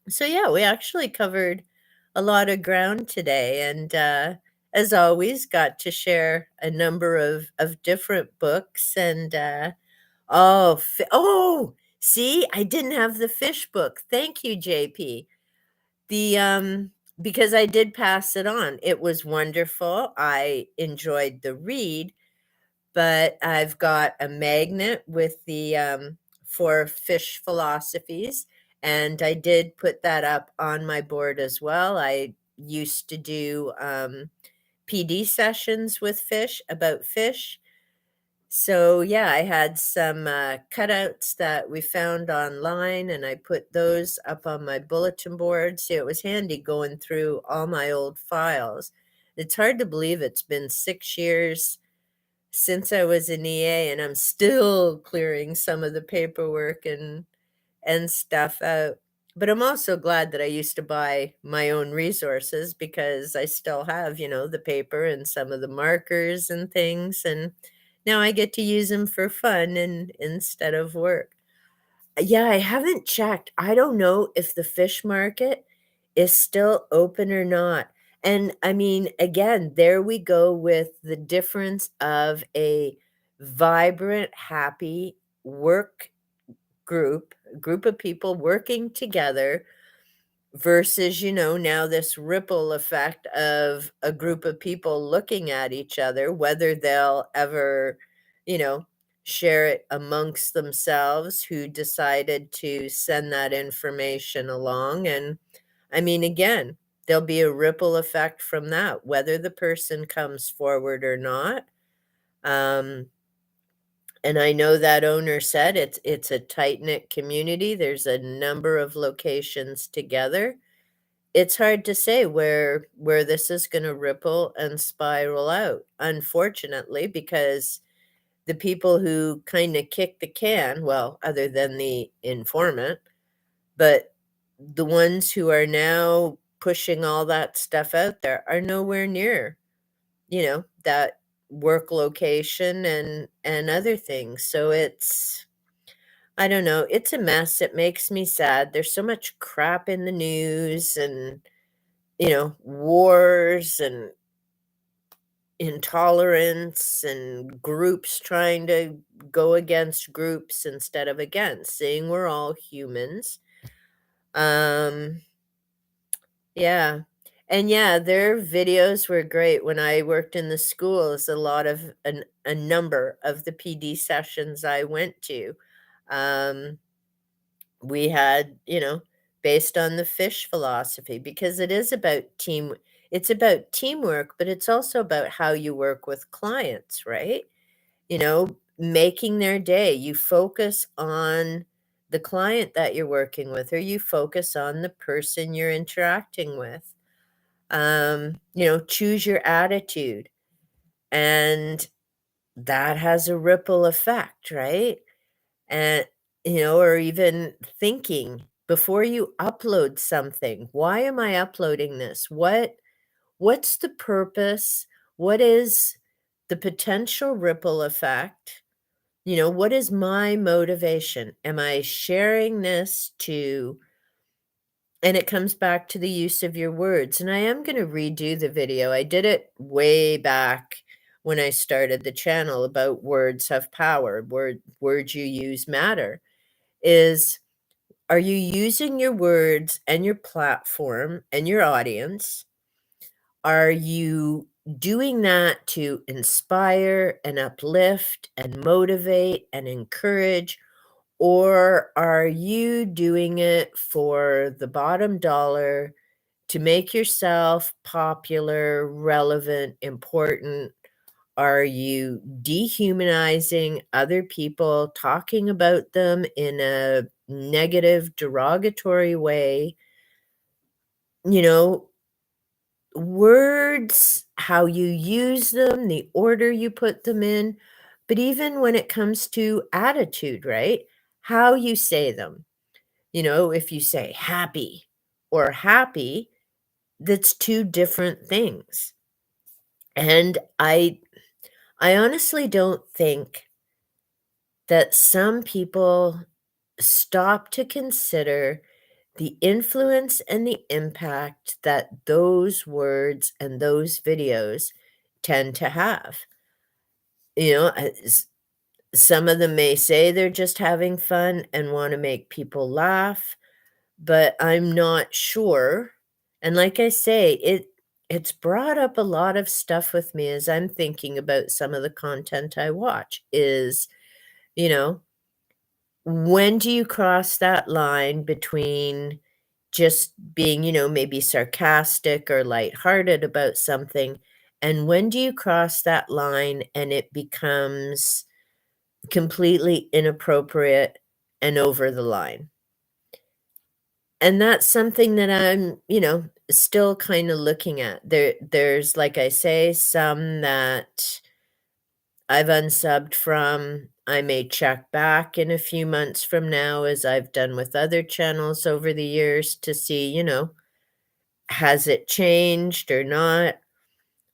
So yeah, we actually covered a lot of ground today, and as always, got to share a number of different books. And see, I didn't have the fish book. Thank you, JP. The Because I did pass it on. It was wonderful. I enjoyed the read, but I've got a magnet with the 4 fish philosophies, and I did put that up on my board as well. I used to do PD sessions with fish about fish. So yeah, I had some cutouts that we found online, and I put those up on my bulletin board. So it was handy going through all my old files. It's hard to believe it's been 6 years since I was an EA, and I'm still clearing some of the paperwork and stuff out. But I'm also glad that I used to buy my own resources because I still have, the paper and some of the markers and things, and now I get to use them for fun and instead of work. Yeah, I haven't checked. I don't know if the fish market is still open or not. And I mean, again, there we go with the difference of a vibrant, happy work group of people working together versus, now this ripple effect of a group of people looking at each other, whether they'll ever, you know, share it amongst themselves who decided to send that information along. And I mean, again, there'll be a ripple effect from that, whether the person comes forward or not. Um, and I know that owner said it's a tight-knit community. There's a number of locations together. It's hard to say where this is gonna ripple and spiral out, unfortunately, because the people who kinda kick the can, well, other than the informant, but the ones who are now pushing all that stuff out there are nowhere near, that work location and other things. So it's I don't know, it's a mess. It makes me sad. There's so much crap in the news and wars and intolerance and groups trying to go against groups instead of against, seeing we're all humans. Um, yeah. And yeah, their videos were great. When I worked in the schools, a number of the PD sessions I went to. Um, we had, based on the fish philosophy, because it's about teamwork, but it's also about how you work with clients, right? Making their day. You focus on the client that you're working with, or you focus on the person you're interacting with. Choose your attitude. And that has a ripple effect, right? And, or even thinking before you upload something, why am I uploading this? What's the purpose? What is the potential ripple effect? What is my motivation? Am I sharing this to and it comes back to the use of your words, and I am gonna redo the video. I did it way back when I started the channel about words have power, words you use matter. Is Are you using your words and your platform and your audience? Are you doing that to inspire and uplift and motivate and encourage? Or are you doing it for the bottom dollar to make yourself popular, relevant, important? Are you dehumanizing other people, talking about them in a negative, derogatory way? You know, Words, how you use them, the order you put them in, but even when it comes to attitude, right? How you say them. If you say happy or happy, that's two different things. And I honestly don't think that some people stop to consider the influence and the impact that those words and those videos tend to have. Some of them may say they're just having fun and want to make people laugh, but I'm not sure. And like I say, it's brought up a lot of stuff with me as I'm thinking about some of the content I watch is, you know, when do you cross that line between just being, maybe sarcastic or lighthearted about something, and when do you cross that line and it becomes completely inappropriate and over the line? And that's something that I'm, still kinda looking at. There's, like I say, some that I've unsubbed from. I may check back in a few months from now, as I've done with other channels over the years, to see, has it changed or not?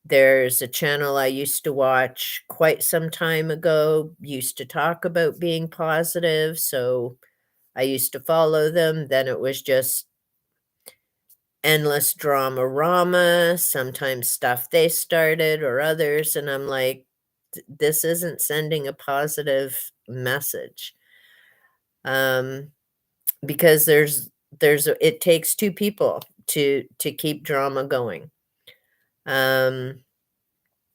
There's a channel I used to watch quite some time ago, used to talk about being positive, so I used to follow them. Then it was just endless drama-rama, sometimes stuff they started or others, and I'm like, This isn't sending a positive message." Um, because it takes 2 people to keep drama going. Um,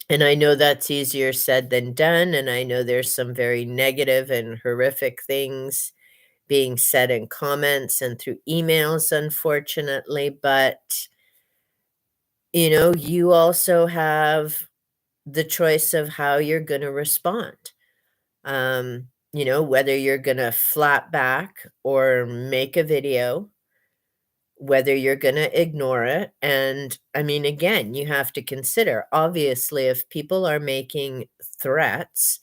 and I know that's easier said than done, and I know there's some very negative and horrific things being said in comments and through emails, unfortunately, but you also have the choice of how you're gonna respond. Whether you're gonna flap back or make a video, whether you're gonna ignore it. And I mean, again, you have to consider, obviously, if people are making threats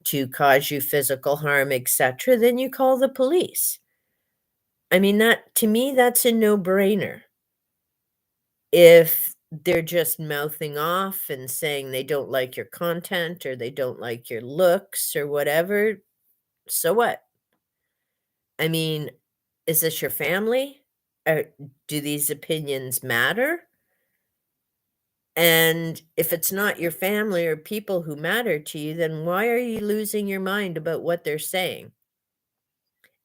to cause you physical harm, etc., then you call the police. I mean, that to me, that's a no-brainer. If they're just mouthing off and saying they don't like your content or they don't like your looks or whatever, so what? I mean, is this your family? Or do these opinions matter? And if it's not your family or people who matter to you, then why are you losing your mind about what they're saying?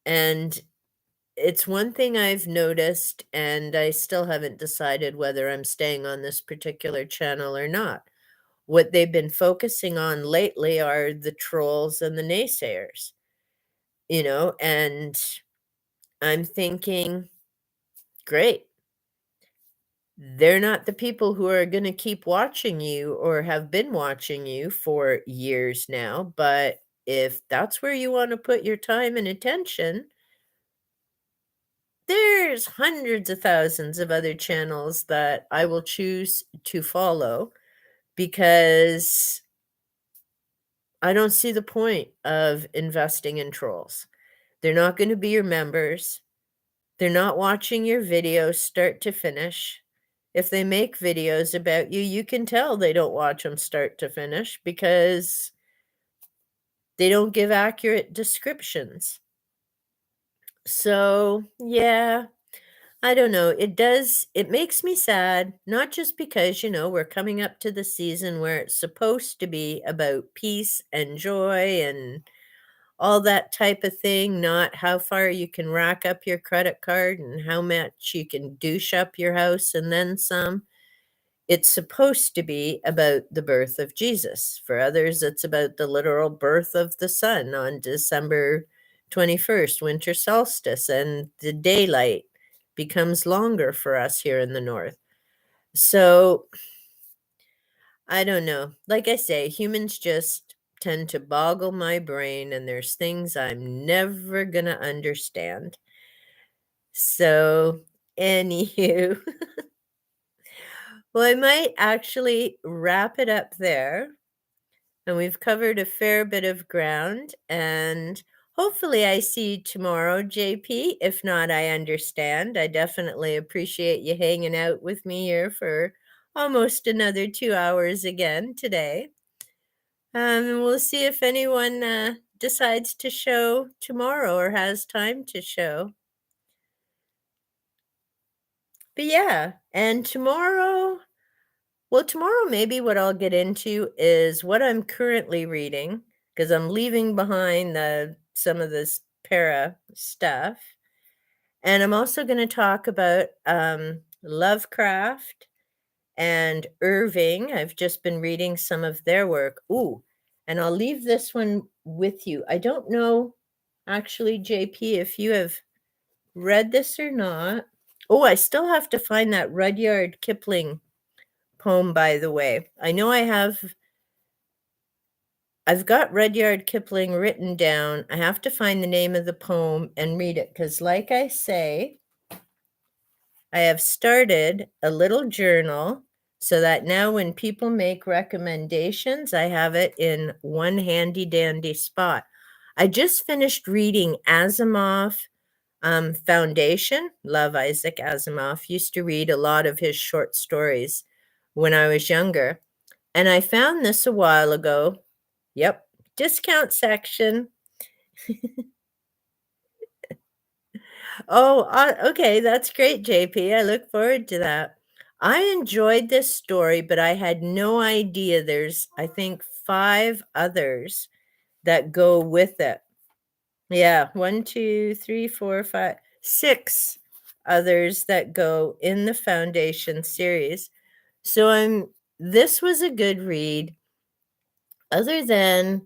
And it's one thing I've noticed, and I still haven't decided whether I'm staying on this particular channel or not. What they've been focusing on lately are the trolls and the naysayers, and I'm thinking, great. They're not the people who are gonna keep watching you or have been watching you for years now, but if that's where you wanna put your time and attention, there's hundreds of thousands of other channels that I will choose to follow because I don't see the point of investing in trolls. They're not going to be your members. They're not watching your videos start to finish. If they make videos about you, you can tell they don't watch them start to finish because they don't give accurate descriptions. So, yeah, I don't know. It makes me sad, not just because, we're coming up to the season where it's supposed to be about peace and joy and all that type of thing, not how far you can rack up your credit card and how much you can douche up your house and then some. It's supposed to be about the birth of Jesus. For others, it's about the literal birth of the sun on December 21st, winter solstice, and the daylight becomes longer for us here in the north. So, I don't know. Like I say, humans just tend to boggle my brain, and there's things I'm never gonna understand. So, anywho, well, I might actually wrap it up there. And we've covered a fair bit of ground. And hopefully, I see you tomorrow, JP. If not, I understand. I definitely appreciate you hanging out with me here for almost another 2 hours again today. And we'll see if anyone decides to show tomorrow or has time to show. But yeah, and tomorrow, well, tomorrow maybe what I'll get into is what I'm currently reading because I'm leaving behind some of this para stuff. And I'm also going to talk about Lovecraft and Irving. I've just been reading some of their work. Ooh, and I'll leave this one with you. I don't know, actually, JP, if you have read this or not. Oh, I still have to find that Rudyard Kipling poem, by the way. I know I've got Rudyard Kipling written down. I have to find the name of the poem and read it because, like I say, I have started a little journal so that now when people make recommendations, I have it in one handy dandy spot. I just finished reading Asimov Foundation. Love Isaac Asimov. Used to read a lot of his short stories when I was younger. And I found this a while ago. Yep, discount section. Oh, okay, that's great, JP. I look forward to that. I enjoyed this story, but I had no idea there's, I think, 5 others that go with it. Yeah, 1, 2, 3, 4, 5, 6 others that go in the Foundation series. So this was a good read. Other than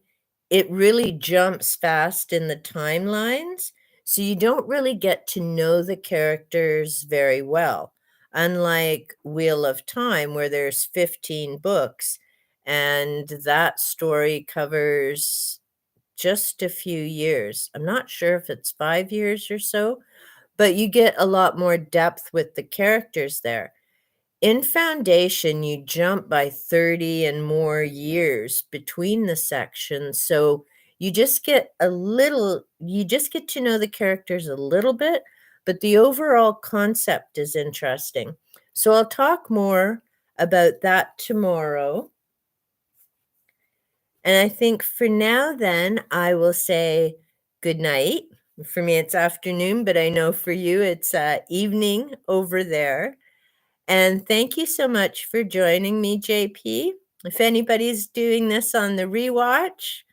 it really jumps fast in the timelines, so you don't really get to know the characters very well. Unlike Wheel of Time, where there's 15 books, and that story covers just a few years. I'm not sure if it's 5 years or so, but you get a lot more depth with the characters there. In Foundation, you jump by 30 and more years between the sections, so you just get to know the characters a little bit, but the overall concept is interesting. So I'll talk more about that tomorrow. And I think for now then, I will say good night. For me, it's afternoon, but I know for you, it's evening over there. And thank you so much for joining me, JP. If anybody's doing this on the rewatch,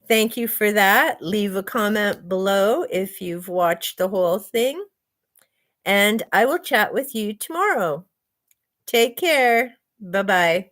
thank you for that. Leave a comment below if you've watched the whole thing. And I will chat with you tomorrow. Take care. Bye-bye.